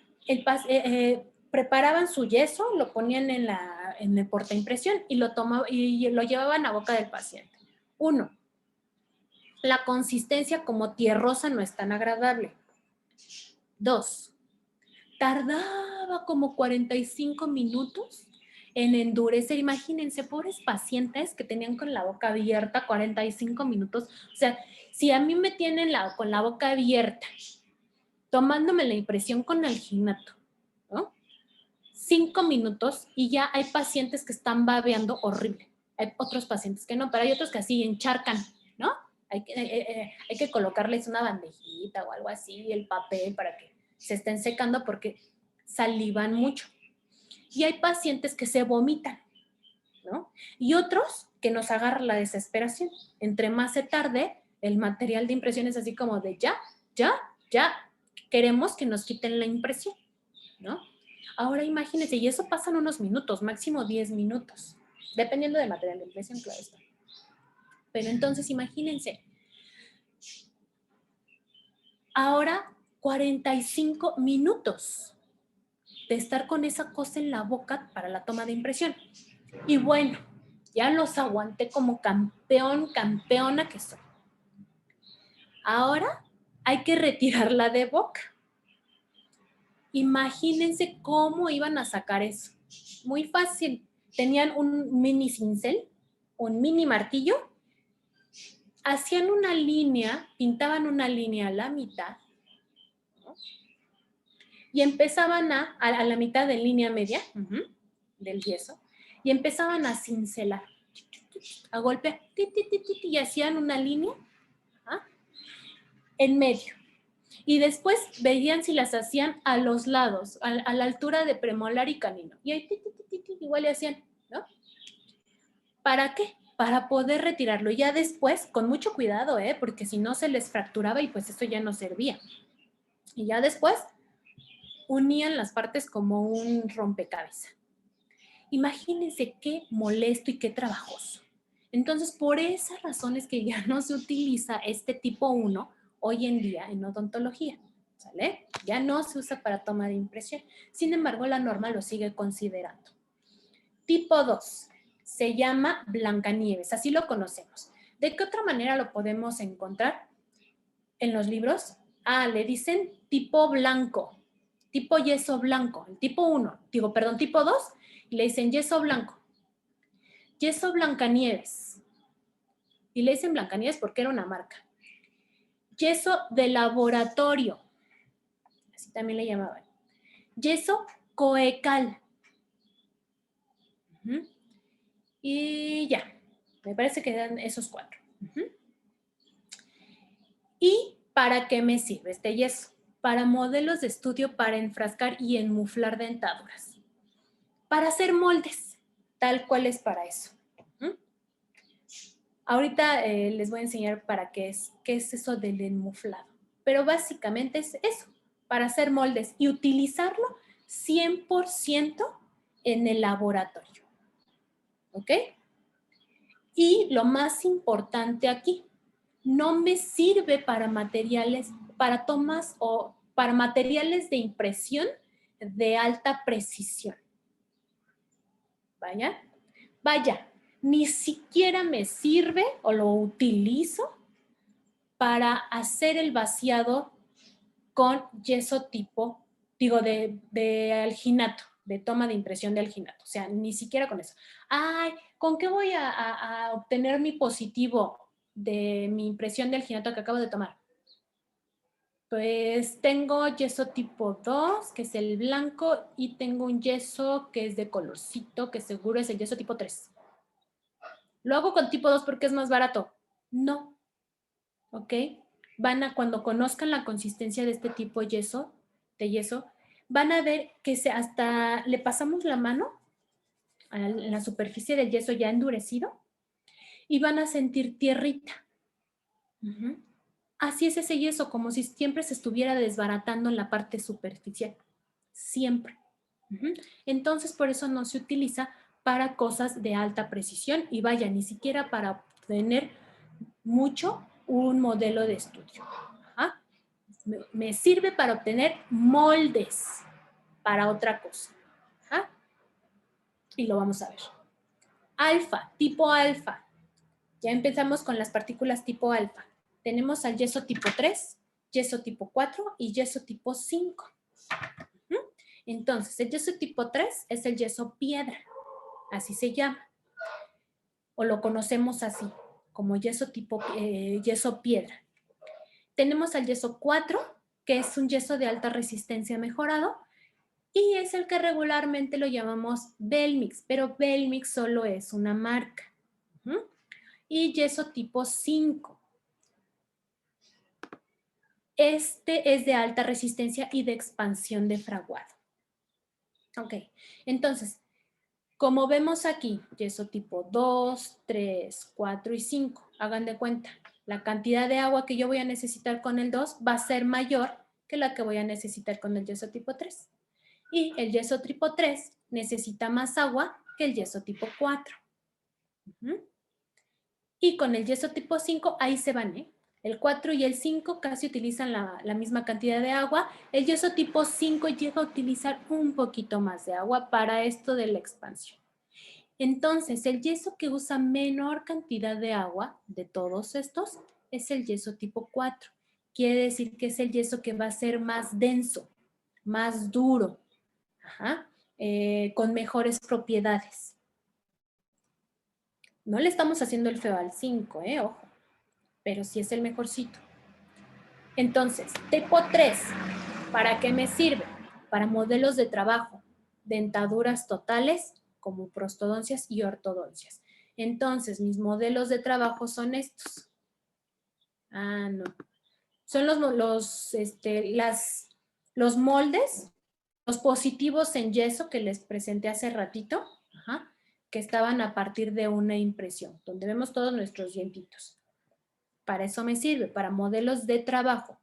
preparaban su yeso, lo ponían en el portaimpresión y lo llevaban a boca del paciente. Uno, la consistencia como tierrosa no es tan agradable. 2, tardaba como 45 minutos en endurecer. Imagínense, pobres pacientes que tenían con la boca abierta 45 minutos. O sea, si a mí me tienen con la boca abierta, tomándome la impresión con alginato, ¿no? 5 minutos y ya hay pacientes que están babeando horrible. Hay otros pacientes que no, pero hay otros que así encharcan, ¿no? Hay que colocarles una bandejita o algo así, el papel para que se estén secando porque salivan mucho. Y hay pacientes que se vomitan, ¿no? Y otros que nos agarra la desesperación. Entre más se tarde, el material de impresión es así como de ya, queremos que nos quiten la impresión, ¿no? Ahora imagínense, y eso pasa en unos minutos, máximo 10 minutos, dependiendo del material de impresión, claro está. Pero entonces imagínense, ahora 45 minutos de estar con esa cosa en la boca para la toma de impresión. Y bueno, ya los aguanté como campeona que soy. Ahora hay que retirarla de boca. Imagínense cómo iban a sacar eso. Muy fácil. Tenían un mini cincel, un mini martillo, hacían una línea, pintaban una línea a la mitad, ¿no? Y empezaban a la mitad de línea media del yeso, y empezaban a cincelar, a golpear, y hacían una línea en medio. Y después veían si las hacían a los lados, a la altura de premolar y canino. Y ahí igual le hacían, ¿no? ¿Para qué? Para poder retirarlo. Y ya después, con mucho cuidado, porque si no se les fracturaba y pues eso ya no servía. Y ya después unían las partes como un rompecabezas. Imagínense qué molesto y qué trabajoso. Entonces, por esas razones que ya no se utiliza este tipo 1 hoy en día en odontología, ¿sale? Ya no se usa para toma de impresión. Sin embargo, la norma lo sigue considerando. Tipo 2, se llama Blancanieves, así lo conocemos. ¿De qué otra manera lo podemos encontrar en los libros? Le dicen tipo blanco, tipo yeso blanco, el tipo 1, tipo 2, y le dicen yeso blanco. Yeso Blancanieves. Y le dicen Blancanieves porque era una marca. Yeso de laboratorio. Así también le llamaban. Yeso Coecal. Y ya. Me parece que eran esos 4. ¿Y para qué me sirve este yeso? Para modelos de estudio para enfrascar y enmuflar dentaduras. Para hacer moldes. Tal cual es para eso. Ahorita les voy a enseñar para qué es eso del enmuflado. Pero básicamente es eso, para hacer moldes y utilizarlo 100% en el laboratorio. ¿Ok? Y lo más importante aquí, no me sirve para materiales, para tomas o para materiales de impresión de alta precisión. Vaya, ni siquiera me sirve o lo utilizo para hacer el vaciado con yeso tipo, digo, de alginato, de toma de impresión de alginato. O sea, ni siquiera con eso. Ay, ¿con qué voy a obtener mi positivo de mi impresión de alginato que acabo de tomar? Pues tengo yeso tipo 2, que es el blanco, y tengo un yeso que es de colorcito, que seguro es el yeso tipo 3. ¿Lo hago con tipo 2 porque es más barato? No. ¿Ok? Cuando conozcan la consistencia de este tipo de yeso, van a ver que hasta le pasamos la mano en la superficie del yeso ya endurecido y van a sentir tierrita. Así es ese yeso, como si siempre se estuviera desbaratando en la parte superficial. Siempre. Entonces, por eso no se utiliza para cosas de alta precisión y vaya, ni siquiera para obtener mucho un modelo de estudio. Me sirve para obtener moldes para otra cosa. Y lo vamos a ver. Alfa, tipo alfa. Ya empezamos con las partículas tipo alfa. Tenemos al yeso tipo 3, yeso tipo 4 y yeso tipo 5. Entonces, el yeso tipo 3 es el yeso piedra, así se llama. O lo conocemos así, como yeso tipo yeso piedra. Tenemos al yeso 4, que es un yeso de alta resistencia mejorado, y es el que regularmente lo llamamos Belmix, pero Belmix solo es una marca. Y yeso tipo 5. Este es de alta resistencia y de expansión de fraguado. Ok, entonces, como vemos aquí, yeso tipo 2, 3, 4 y 5, hagan de cuenta, la cantidad de agua que yo voy a necesitar con el 2 va a ser mayor que la que voy a necesitar con el yeso tipo 3. Y el yeso tipo 3 necesita más agua que el yeso tipo 4. Y con el yeso tipo 5, ahí se van, ¿eh? El 4 y el 5 casi utilizan la misma cantidad de agua. El yeso tipo 5 llega a utilizar un poquito más de agua para esto de la expansión. Entonces, el yeso que usa menor cantidad de agua de todos estos es el yeso tipo 4. Quiere decir que es el yeso que va a ser más denso, más duro, con mejores propiedades. No le estamos haciendo el feo al 5, ojo, pero sí es el mejorcito. Entonces, tipo 3, ¿para qué me sirve? Para modelos de trabajo, dentaduras totales, como prostodoncias y ortodoncias. Entonces, mis modelos de trabajo son estos. No. Son los moldes, los positivos en yeso que les presenté hace ratito, que estaban a partir de una impresión, donde vemos todos nuestros dientitos. Para eso me sirve, para modelos de trabajo.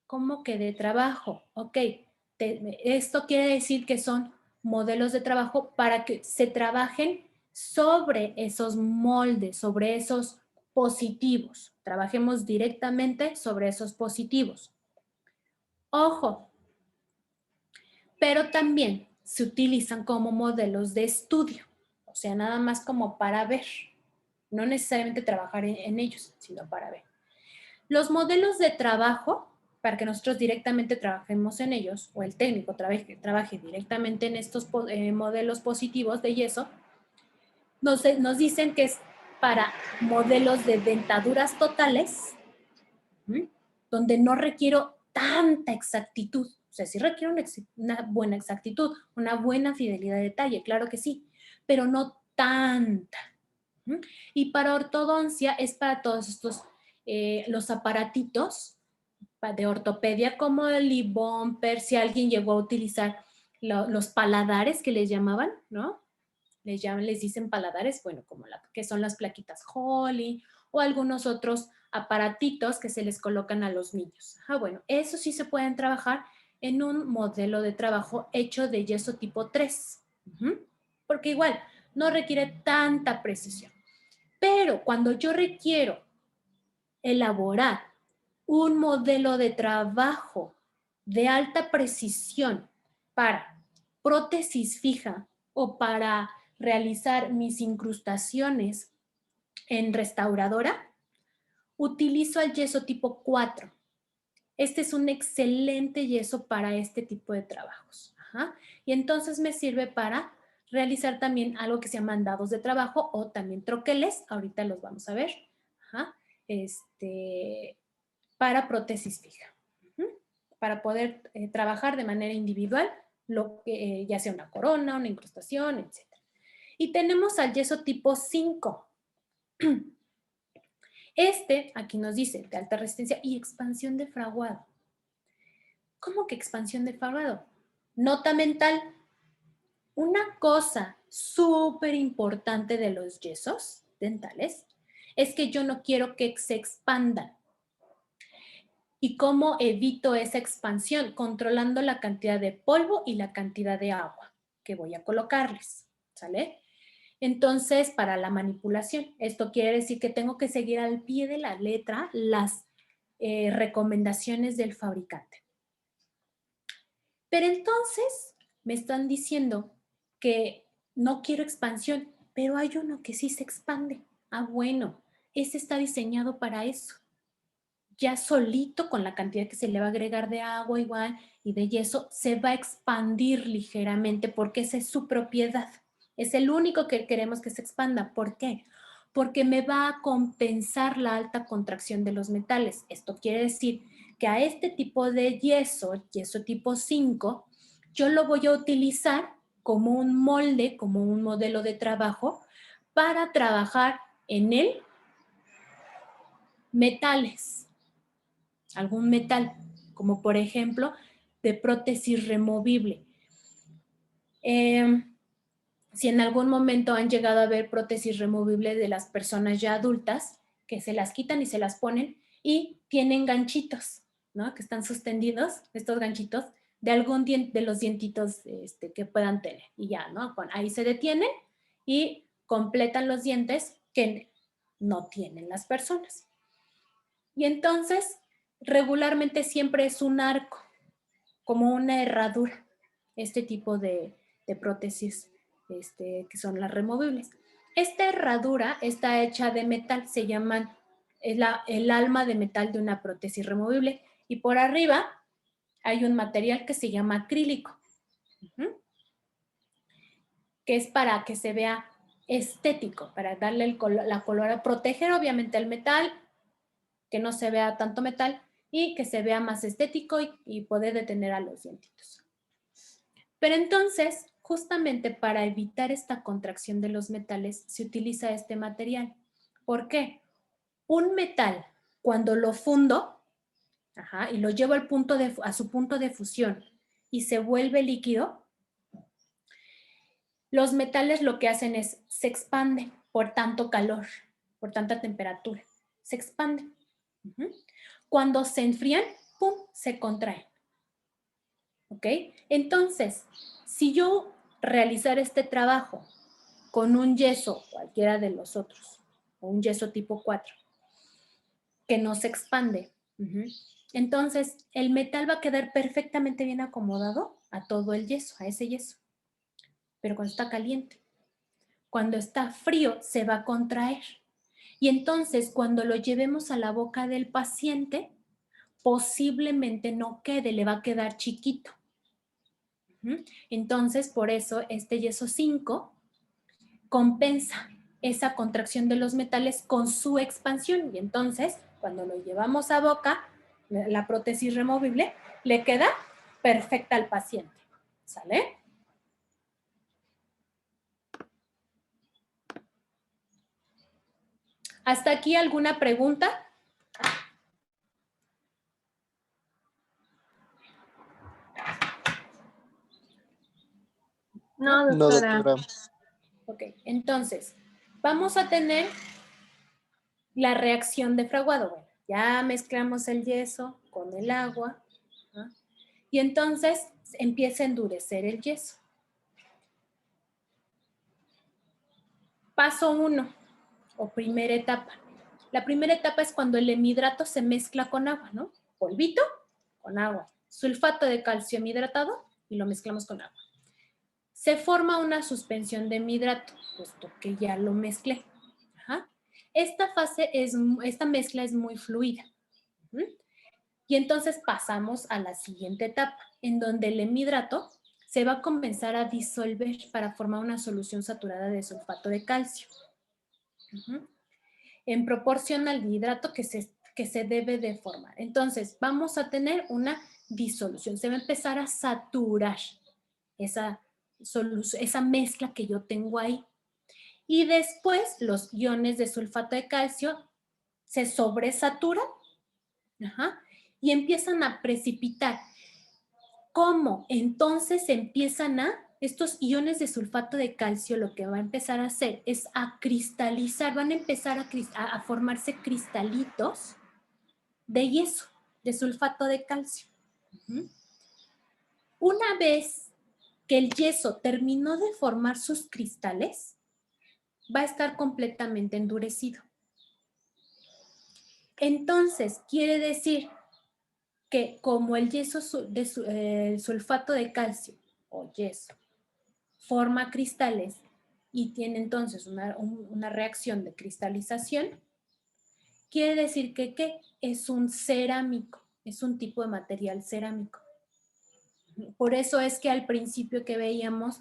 ¿Cómo que de trabajo? Ok, esto quiere decir que son modelos de trabajo para que se trabajen sobre esos moldes, sobre esos positivos. Trabajemos directamente sobre esos positivos. Ojo, pero también se utilizan como modelos de estudio, o sea, nada más como para ver, no necesariamente trabajar en ellos, sino para ver. Los modelos de trabajo, para que nosotros directamente trabajemos en ellos, o el técnico trabaje directamente en estos modelos positivos de yeso, nos dicen que es para modelos de dentaduras totales, donde no requiero tanta exactitud. O sea, sí requiero una buena exactitud, una buena fidelidad de detalle, claro que sí, pero no tanta. Y para ortodoncia es para todos estos, los aparatitos de ortopedia como el E-Bumper, si alguien llegó a utilizar los paladares que les llamaban, ¿no? Les dicen paladares, bueno, como que son las plaquitas Holly o algunos otros aparatitos que se les colocan a los niños. Bueno, eso sí se pueden trabajar en un modelo de trabajo hecho de yeso tipo 3, porque igual no requiere tanta precisión. Pero cuando yo requiero elaborar un modelo de trabajo de alta precisión para prótesis fija o para realizar mis incrustaciones en restauradora, utilizo el yeso tipo 4. Este es un excelente yeso para este tipo de trabajos. Ajá. Y entonces me sirve para realizar también algo que se llaman dados de trabajo o también troqueles. Ahorita los vamos a ver. Ajá. Para prótesis fija. Para poder trabajar de manera individual, ya sea una corona, una incrustación, etc. Y tenemos al yeso tipo 5. Aquí nos dice de alta resistencia y expansión de fraguado. ¿Cómo que expansión de fraguado? Nota mental. Una cosa súper importante de los yesos dentales es que yo no quiero que se expandan. ¿Y cómo evito esa expansión? Controlando la cantidad de polvo y la cantidad de agua que voy a colocarles, ¿sale? Entonces, para la manipulación, esto quiere decir que tengo que seguir al pie de la letra las recomendaciones del fabricante. Pero entonces me están diciendo que no quiero expansión, pero hay uno que sí se expande. Ah, bueno, ese está diseñado para eso. Ya solito con la cantidad que se le va a agregar de agua igual y de yeso, se va a expandir ligeramente porque esa es su propiedad. Es el único que queremos que se expanda. ¿Por qué? Porque me va a compensar la alta contracción de los metales. Esto quiere decir que a este tipo de yeso, yeso tipo 5, yo lo voy a utilizar como un molde, como un modelo de trabajo para trabajar en él metales. Algún metal, como por ejemplo de prótesis removible. Si en algún momento han llegado a ver prótesis removibles de las personas ya adultas, que se las quitan y se las ponen y tienen ganchitos, ¿no? Que están suspendidos, estos ganchitos, de algún de los dientitos que puedan tener. Y ya, ¿no? Ahí se detienen y completan los dientes que no tienen las personas. Y entonces, regularmente siempre es un arco, como una herradura, este tipo de prótesis que son las removibles. Esta herradura está hecha de metal, se llaman el alma de metal de una prótesis removible, y por arriba hay un material que se llama acrílico, que es para que se vea estético, para darle la color, proteger obviamente el metal, que no se vea tanto metal y que se vea más estético y poder detener a los dientitos. Pero entonces, justamente para evitar esta contracción de los metales, se utiliza este material. ¿Por qué? Un metal, cuando lo fundo y lo llevo a su punto de fusión y se vuelve líquido, los metales lo que hacen es se expanden por tanto calor, por tanta temperatura. Se expanden. Cuando se enfrían, ¡pum!, se contraen. ¿Ok? Entonces, si yo realizar este trabajo con un yeso, cualquiera de los otros, o un yeso tipo 4, que no se expande, entonces el metal va a quedar perfectamente bien acomodado a todo el yeso, a ese yeso. Pero cuando está caliente, cuando está frío, se va a contraer. Y entonces, cuando lo llevemos a la boca del paciente, posiblemente no quede, le va a quedar chiquito. Entonces, por eso este yeso 5 compensa esa contracción de los metales con su expansión. Y entonces, cuando lo llevamos a boca, la prótesis removible, le queda perfecta al paciente. ¿Sale? ¿Hasta aquí alguna pregunta? No, No, doctora. doctora. Ok, entonces, vamos a tener la reacción de fraguado. Bueno, ya mezclamos el yeso con el agua, ¿no? Y entonces empieza a endurecer el yeso. Paso 1. o primera etapa. La primera etapa es cuando el hemidrato se mezcla con agua, ¿no? Polvito con agua. Sulfato de calcio hidratado y lo mezclamos con agua. Se forma una suspensión de hemidrato, puesto que ya lo mezclé. Ajá. Esta mezcla es muy fluida. Y entonces pasamos a la siguiente etapa, en donde el hemidrato se va a comenzar a disolver para formar una solución saturada de sulfato de calcio. En proporción al hidrato que se debe de formar. Entonces, vamos a tener una disolución. Se va a empezar a saturar esa mezcla que yo tengo ahí. Y después, los iones de sulfato de calcio se sobresaturan y empiezan a precipitar. ¿Cómo? Entonces empiezan estos iones de sulfato de calcio, lo que va a empezar a hacer es a cristalizar, van a empezar a formarse cristalitos de yeso, de sulfato de calcio. Una vez que el yeso terminó de formar sus cristales, va a estar completamente endurecido. Entonces, quiere decir que como el yeso el sulfato de calcio o yeso forma cristales y tiene entonces una reacción de cristalización, quiere decir que ¿qué? Es un cerámico, es un tipo de material cerámico. Por eso es que al principio que veíamos,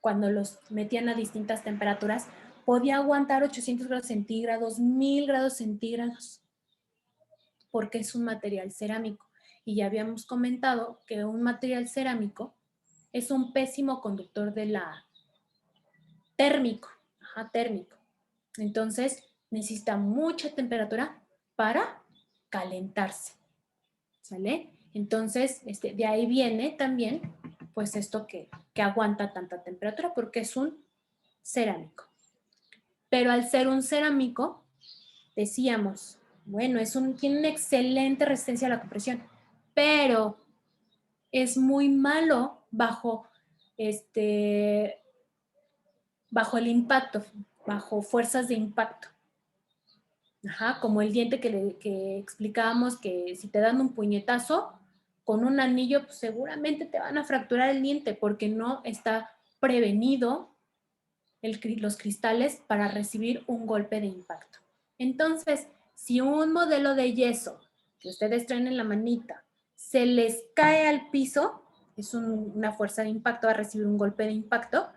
cuando los metían a distintas temperaturas, podía aguantar 800 grados centígrados, 1000 grados centígrados, porque es un material cerámico. Y ya habíamos comentado que un material cerámico es un pésimo conductor de la térmico. Entonces, necesita mucha temperatura para calentarse. ¿Sale? Entonces, de ahí viene también, pues esto que aguanta tanta temperatura, porque es un cerámico. Pero al ser un cerámico, decíamos, bueno, tiene una excelente resistencia a la compresión, pero es muy malo bajo el impacto, bajo fuerzas de impacto. Como el diente que explicábamos que si te dan un puñetazo con un anillo, pues seguramente te van a fracturar el diente porque no está prevenido los cristales para recibir un golpe de impacto. Entonces, si un modelo de yeso que ustedes traen en la manita se les cae al piso, es una fuerza de impacto, va a recibir un golpe de impacto,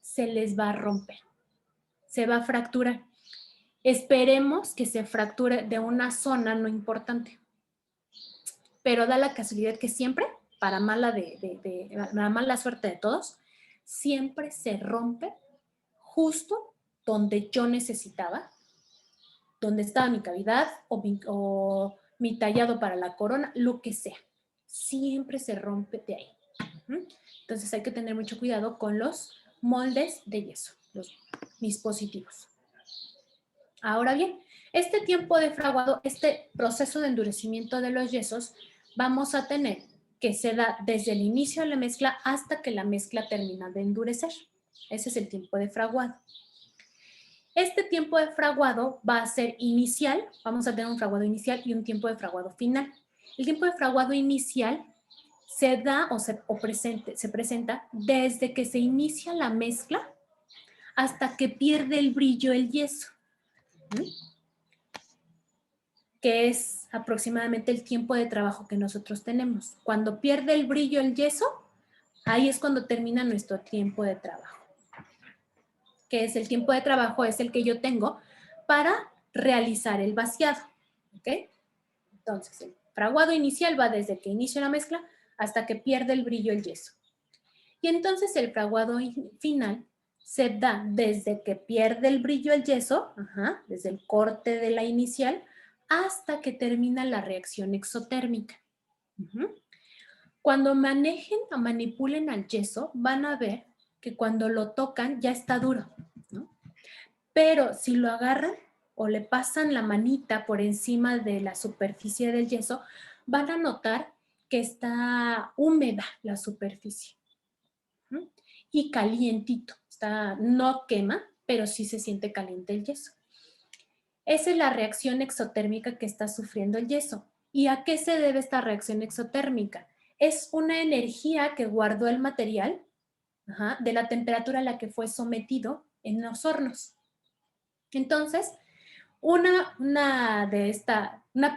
se les va a romper, se va a fracturar. Esperemos que se fracture de una zona no importante, pero da la casualidad que siempre, para mala suerte de todos, siempre se rompe justo donde yo necesitaba, donde estaba mi cavidad o mi tallado para la corona, lo que sea. Siempre se rompe de ahí. Entonces hay que tener mucho cuidado con los moldes de yeso, los dispositivos. Ahora bien, este tiempo de fraguado, este proceso de endurecimiento de los yesos, vamos a tener que se da desde el inicio de la mezcla hasta que la mezcla termina de endurecer. Ese es el tiempo de fraguado. Este tiempo de fraguado va a ser inicial, vamos a tener un fraguado inicial y un tiempo de fraguado final. El tiempo de fraguado inicial se da se presenta desde que se inicia la mezcla hasta que pierde el brillo el yeso, que es aproximadamente el tiempo de trabajo que nosotros tenemos. Cuando pierde el brillo el yeso, ahí es cuando termina nuestro tiempo de trabajo. Que es el tiempo de trabajo, es el que yo tengo para realizar el vaciado. ¿Ok? Entonces, el fraguado inicial va desde que inicio la mezcla hasta que pierde el brillo el yeso. Y entonces el fraguado final se da desde que pierde el brillo el yeso, desde el corte de la inicial, hasta que termina la reacción exotérmica. Cuando manejen o manipulen al yeso, van a ver que cuando lo tocan ya está duro, ¿no? Pero si lo agarran o le pasan la manita por encima de la superficie del yeso, van a notar que está húmeda la superficie y calientito. No quema, pero sí se siente caliente el yeso. Esa es la reacción exotérmica que está sufriendo el yeso. ¿Y a qué se debe esta reacción exotérmica? Es una energía que guardó el material de la temperatura a la que fue sometido en los hornos. Entonces, una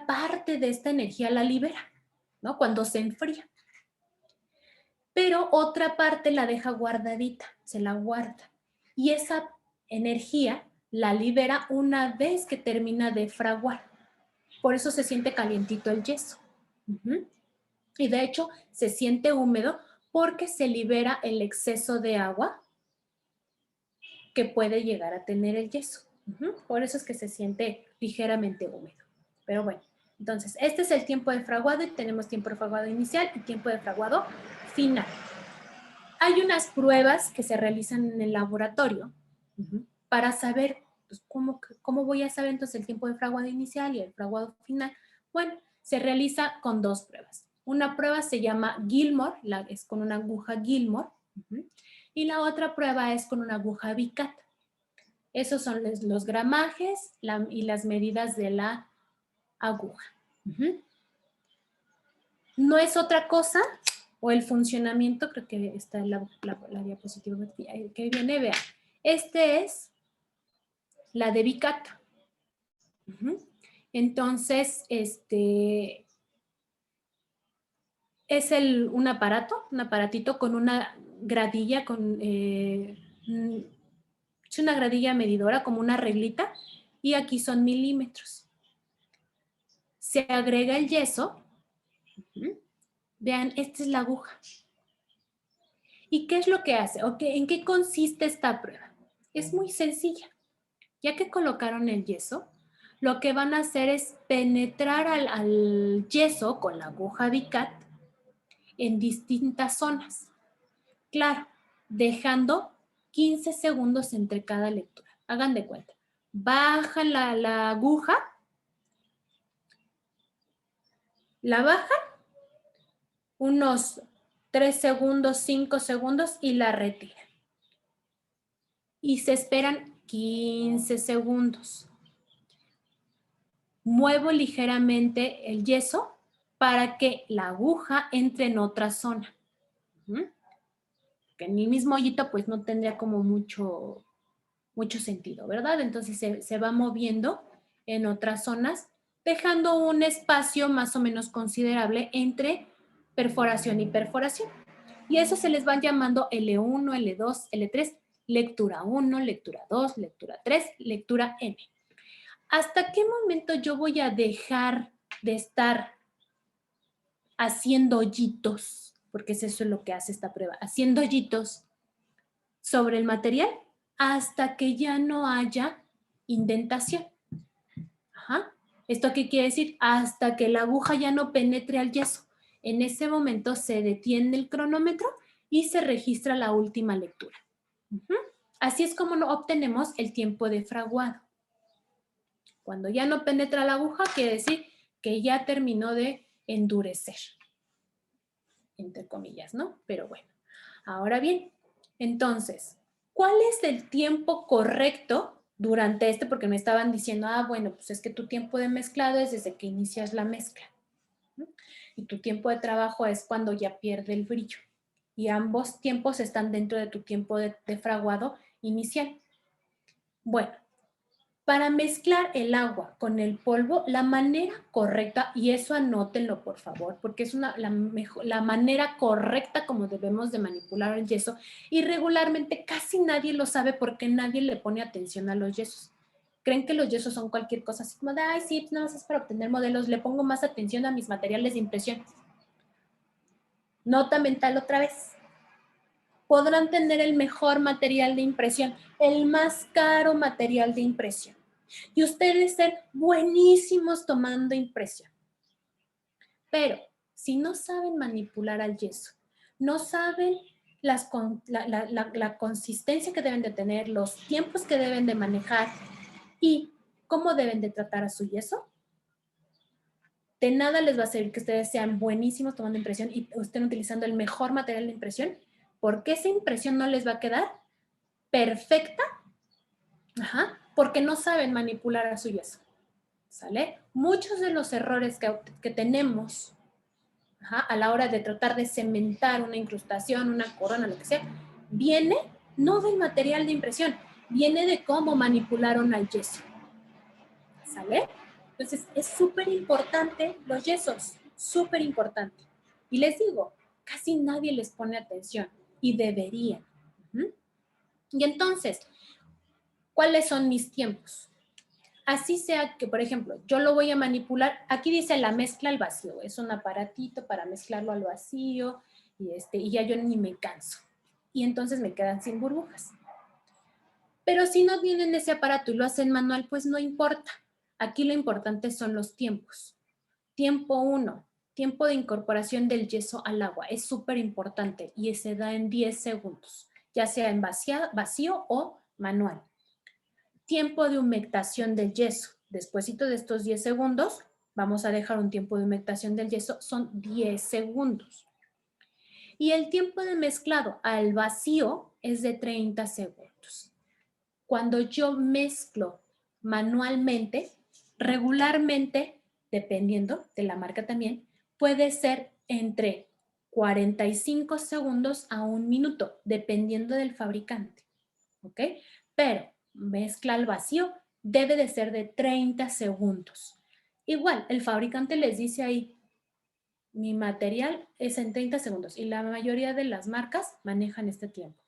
parte de esta energía la libera, ¿no? Cuando se enfría. Pero otra parte la deja guardadita, se la guarda. Y esa energía la libera una vez que termina de fraguar. Por eso se siente calientito el yeso. Y de hecho se siente húmedo porque se libera el exceso de agua que puede llegar a tener el yeso. Por eso es que se siente ligeramente húmedo. Pero bueno, entonces este es el tiempo de fraguado y tenemos tiempo de fraguado inicial y tiempo de fraguado final. Hay unas pruebas que se realizan en el laboratorio para saber pues, cómo voy a saber entonces el tiempo de fraguado inicial y el fraguado final. Bueno, se realiza con dos pruebas. Una prueba se llama Gilmore, es con una aguja Gilmore, y la otra prueba es con una aguja Vicat. Esos son los gramajes y las medidas de la aguja. No es otra cosa, o el funcionamiento, creo que está en la diapositiva que viene, vean. Este es la de Vicat. Entonces, es un aparatito con una gradilla, es una gradilla medidora, como una reglita, y aquí son milímetros. Se agrega el yeso. Vean, esta es la aguja. ¿Y qué es lo que hace? ¿En qué consiste esta prueba? Es muy sencilla. Ya que colocaron el yeso, lo que van a hacer es penetrar al yeso con la aguja Vicat en distintas zonas. Claro, dejando 15 segundos entre cada lectura. Hagan de cuenta. Bajan la aguja, la bajan unos 3 segundos, 5 segundos y la retiran. Y se esperan 15 segundos. Muevo ligeramente el yeso para que la aguja entre en otra zona. Que en mi mismo hoyito pues no tendría como mucho sentido, ¿verdad? Entonces se va moviendo en otras zonas, dejando un espacio más o menos considerable entre perforación y perforación. Y eso se les va llamando L1, L2, L3, lectura 1, lectura 2, lectura 3, lectura N. ¿Hasta qué momento yo voy a dejar de estar haciendo hoyitos? Porque es eso lo que hace esta prueba, haciendo hoyitos sobre el material hasta que ya no haya indentación. ¿Esto qué quiere decir? Hasta que la aguja ya no penetre al yeso. En ese momento se detiene el cronómetro y se registra la última lectura. Así es como obtenemos el tiempo de fraguado. Cuando ya no penetra la aguja, quiere decir que ya terminó de endurecer. Entre comillas, ¿no? Pero bueno. Ahora bien, entonces, ¿cuál es el tiempo correcto durante porque me estaban diciendo, bueno, pues es que tu tiempo de mezclado es desde que inicias la mezcla. Y tu tiempo de trabajo es cuando ya pierde el brillo. Y ambos tiempos están dentro de tu tiempo de fraguado inicial. Bueno, para mezclar el agua con el polvo, la manera correcta, y eso anótenlo por favor, porque es la manera correcta como debemos de manipular el yeso, y regularmente casi nadie lo sabe porque nadie le pone atención a los yesos. Creen que los yesos son cualquier cosa, así como de, ay, sí, nada más es para obtener modelos, le pongo más atención a mis materiales de impresión. Nota mental otra vez. Podrán tener el mejor material de impresión, el más caro material de impresión. Y ustedes ser buenísimos tomando impresión. Pero si no saben manipular al yeso, no saben la consistencia que deben de tener, los tiempos que deben de manejar y cómo deben de tratar a su yeso, de nada les va a servir que ustedes sean buenísimos tomando impresión y estén utilizando el mejor material de impresión, porque esa impresión no les va a quedar perfecta Ajá, porque no saben manipular a su yeso, ¿sale? Muchos de los errores que tenemos, ajá, a la hora de tratar de cementar una incrustación, una corona, lo que sea, viene no del material de impresión, viene de cómo manipularon al yeso, ¿sale? Entonces, es súper importante los yesos, súper importante. Y les digo, casi nadie les pone atención y deberían. ¿Mm? Y entonces, ¿cuáles son mis tiempos? Así sea que, por ejemplo, yo lo voy a manipular, aquí dice la mezcla al vacío, es un aparatito para mezclarlo al vacío y ya yo ni me canso. Y entonces me quedan sin burbujas. Pero si no tienen ese aparato y lo hacen manual, pues no importa. Aquí lo importante son los tiempos. Tiempo 1, tiempo de incorporación del yeso al agua. Es súper importante y se da en 10 segundos, ya sea en vacío o manual. Tiempo de humectación del yeso. Despuésito de estos 10 segundos, vamos a dejar un tiempo de humectación del yeso, son 10 segundos. Y el tiempo de mezclado al vacío es de 30 segundos. Cuando yo mezclo manualmente, regularmente, dependiendo de la marca también, puede ser entre 45 segundos a 1 minuto, dependiendo del fabricante. ¿Ok? Pero mezcla al vacío debe de ser de 30 segundos. Igual, el fabricante les dice ahí, mi material es en 30 segundos y la mayoría de las marcas manejan este tiempo.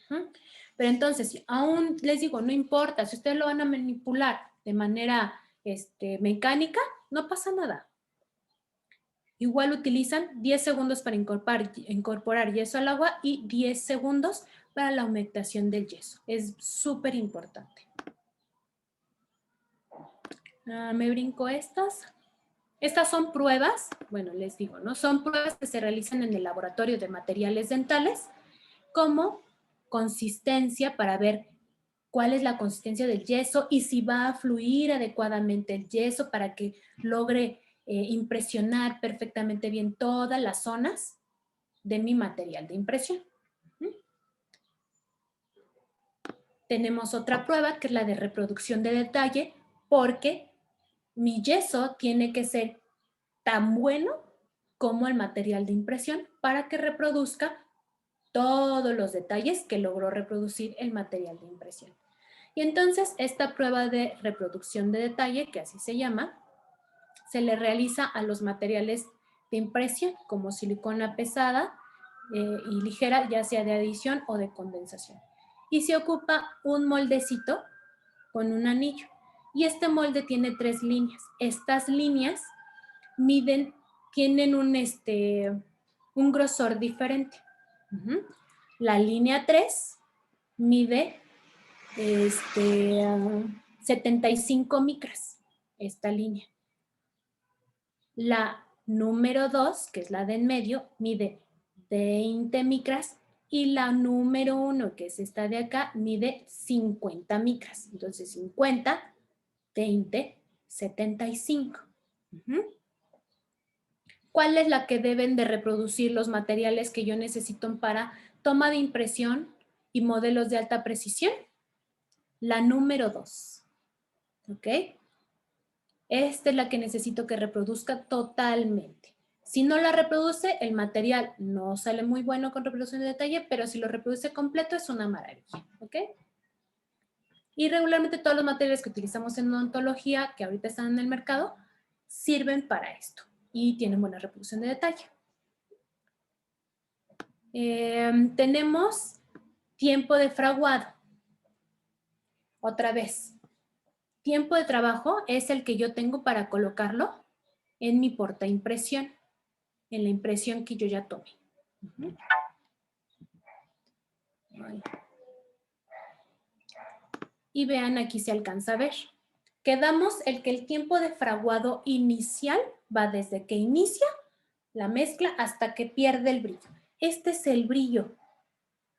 Pero entonces, aún les digo, no importa, si ustedes lo van a manipular de manera mecánica, no pasa nada. Igual utilizan 10 segundos para incorporar yeso al agua y 10 segundos para la humectación del yeso. Es súper importante. Me brinco estas. Estas son pruebas, bueno, les digo, ¿no? Son pruebas que se realizan en el laboratorio de materiales dentales como consistencia para ver cuál es la consistencia del yeso y si va a fluir adecuadamente el yeso para que logre impresionar perfectamente bien todas las zonas de mi material de impresión. Tenemos otra prueba que es la de reproducción de detalle porque mi yeso tiene que ser tan bueno como el material de impresión para que reproduzca todos los detalles que logró reproducir el material de impresión. Y entonces esta prueba de reproducción de detalle, que así se llama, se le realiza a los materiales de impresión como silicona pesada y ligera, ya sea de adición o de condensación. Y se ocupa un moldecito con un anillo. Y este molde tiene 3 líneas. Estas líneas tienen un grosor diferente. La línea 3 mide 75 micras, esta línea. La número 2, que es la de en medio, mide 20 micras y la número 1, que es esta de acá, mide 50 micras. Entonces 50, 20, 75. ¿Cuál es la que deben de reproducir los materiales que yo necesito para toma de impresión y modelos de alta precisión? La número 2. ¿Ok? Esta es la que necesito que reproduzca totalmente. Si no la reproduce, el material no sale muy bueno con reproducción de detalle, pero si lo reproduce completo es una maravilla. ¿Ok? Y regularmente todos los materiales que utilizamos en odontología, que ahorita están en el mercado, sirven para esto y tienen buena reproducción de detalle. Tenemos tiempo de fraguado. Otra vez, tiempo de trabajo es el que yo tengo para colocarlo en mi portaimpresión, en la impresión que yo ya tomé. Y vean, aquí se alcanza a ver. Quedamos que el tiempo de fraguado inicial va desde que inicia la mezcla hasta que pierde el brillo. Este es el brillo.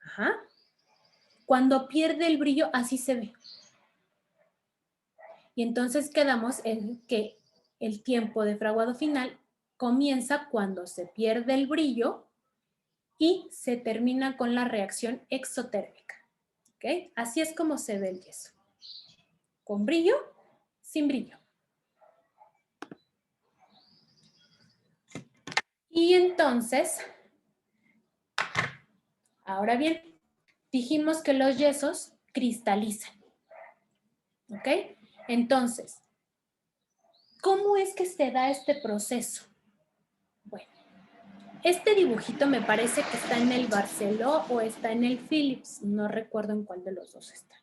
Ajá. Cuando pierde el brillo, así se ve. Y entonces quedamos en que el tiempo de fraguado final comienza cuando se pierde el brillo y se termina con la reacción exotérmica. ¿Ok? Así es como se ve el yeso. Con brillo, sin brillo. Y entonces, ahora bien, dijimos que los yesos cristalizan. ¿Ok? Entonces, ¿cómo es que se da este proceso? Bueno, este dibujito me parece que está en el Barceló o está en el Philips. No recuerdo en cuál de los dos está.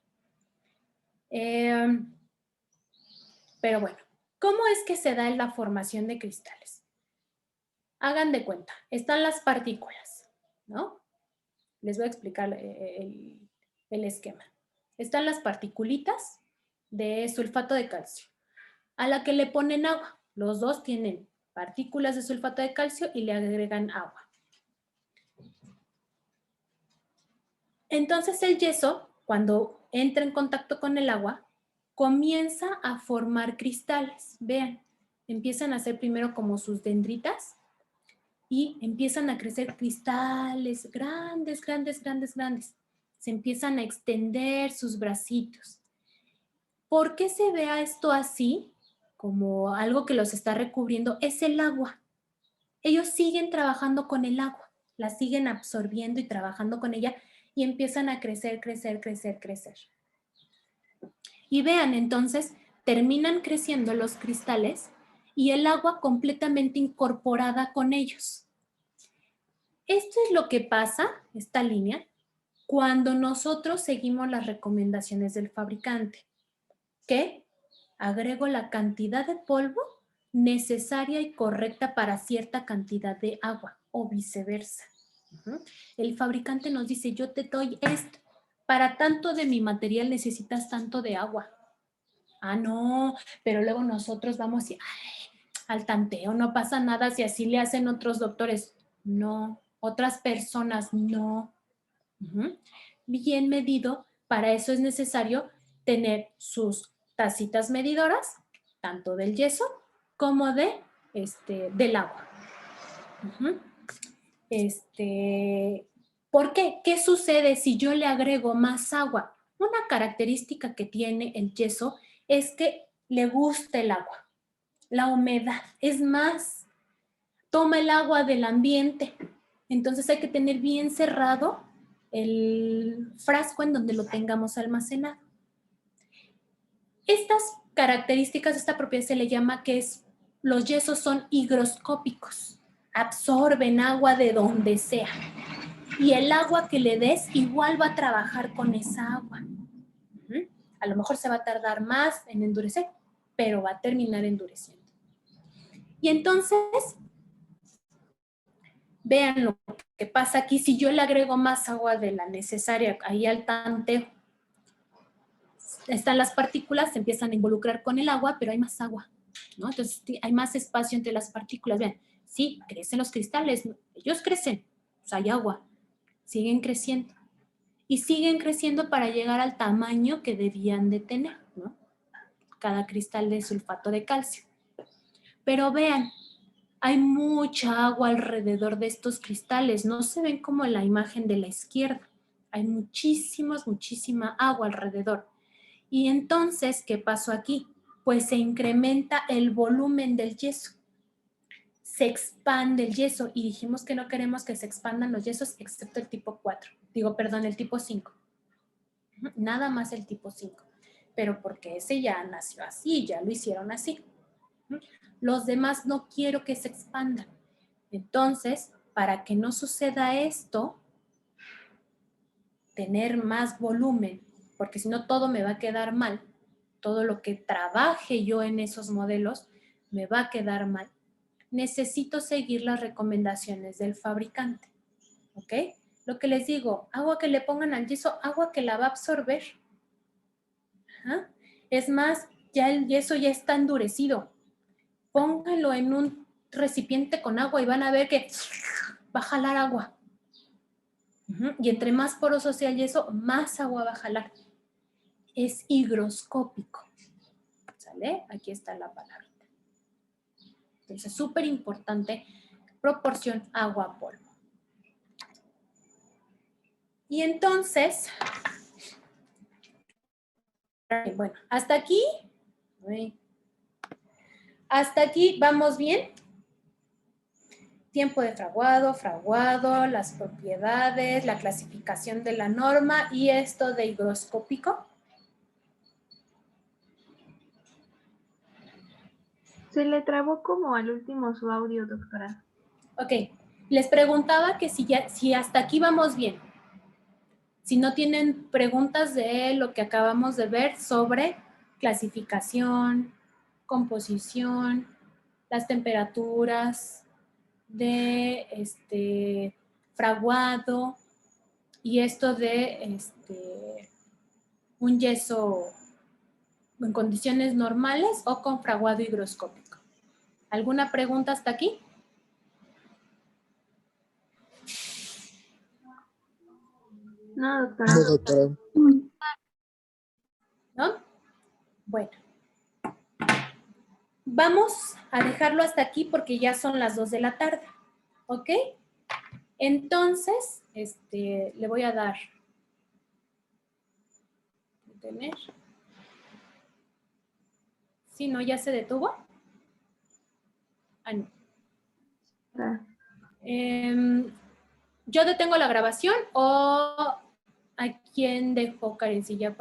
Pero bueno, ¿cómo es que se da la formación de cristales? Hagan de cuenta, están las partículas, ¿no? Les voy a explicar el esquema. Están las particulitas de sulfato de calcio, a la que le ponen agua. Los dos tienen partículas de sulfato de calcio y le agregan agua. Entonces el yeso, cuando entra en contacto con el agua, comienza a formar cristales. Vean, empiezan a hacer primero como sus dendritas y empiezan a crecer cristales grandes, grandes, grandes, grandes. Se empiezan a extender sus bracitos. ¿Por qué se vea esto así? Como algo que los está recubriendo, es el agua. Ellos siguen trabajando con el agua, la siguen absorbiendo y trabajando con ella y empiezan a crecer, crecer, crecer, crecer. Y vean, entonces, terminan creciendo los cristales y el agua completamente incorporada con ellos. Esto es lo que pasa, esta línea, cuando nosotros seguimos las recomendaciones del fabricante, que agrego la cantidad de polvo necesaria y correcta para cierta cantidad de agua o viceversa. El fabricante nos dice, yo te doy esto, para tanto de mi material necesitas tanto de agua. Ah, no, pero luego nosotros vamos y, al tanteo, no pasa nada si así le hacen otros doctores. No, otras personas no. Bien medido, para eso es necesario tener sus tacitas medidoras, tanto del yeso como del agua. ¿Por qué? ¿Qué sucede si yo le agrego más agua? Una característica que tiene el yeso es que le gusta el agua, la humedad. Es más, toma el agua del ambiente. Entonces hay que tener bien cerrado el frasco en donde lo tengamos almacenado. Estas características, esta propiedad se le llama que los yesos son higroscópicos. Absorben agua de donde sea. Y el agua que le des igual va a trabajar con esa agua. A lo mejor se va a tardar más en endurecer, pero va a terminar endureciendo. Y entonces, vean lo que pasa aquí. Si yo le agrego más agua de la necesaria ahí al tanteo, están las partículas, se empiezan a involucrar con el agua, pero hay más agua, ¿no? Entonces hay más espacio entre las partículas. Vean, sí, crecen los cristales, ellos crecen, pues hay agua, siguen creciendo. Y siguen creciendo para llegar al tamaño que debían de tener, ¿no? Cada cristal de sulfato de calcio. Pero vean, hay mucha agua alrededor de estos cristales. No se ven como en la imagen de la izquierda. Hay muchísima agua alrededor. Y entonces, ¿qué pasó aquí? Pues se incrementa el volumen del yeso. Se expande el yeso y dijimos que no queremos que se expandan los yesos excepto el tipo 4. El tipo 5. Nada más el tipo 5. Pero porque ese ya nació así, ya lo hicieron así. Los demás no quiero que se expandan. Entonces, para que no suceda esto, tener más volumen, porque si no todo me va a quedar mal, todo lo que trabaje yo en esos modelos me va a quedar mal. Necesito seguir las recomendaciones del fabricante, ¿ok? Lo que les digo, agua que le pongan al yeso, agua que la va a absorber. Ajá. Es más, ya el yeso ya está endurecido. Pónganlo en un recipiente con agua y van a ver que va a jalar agua. Y entre más poroso sea el yeso, más agua va a jalar. Es higroscópico. ¿Sale? Aquí está la palabrita. Entonces, súper importante, proporción agua-polvo. Y entonces, Bueno, hasta aquí. Hasta aquí vamos bien. Tiempo de fraguado, las propiedades, la clasificación de la norma y esto de higroscópico. Se le trabó como al último su audio, doctora. Ok, les preguntaba que si hasta aquí vamos bien. Si no tienen preguntas de lo que acabamos de ver sobre clasificación, composición, las temperaturas de fraguado y esto de un yeso en condiciones normales o con fraguado higroscópico. ¿Alguna pregunta hasta aquí? No, doctora. No, doctora. ¿No? Bueno. Vamos a dejarlo hasta aquí porque ya son las 2 de la tarde. ¿Ok? Entonces, le voy a dar. Detener. ¿Sí, no? ¿Ya se detuvo? Ah, no. ¿Yo detengo la grabación o a quién dejó Karencilla para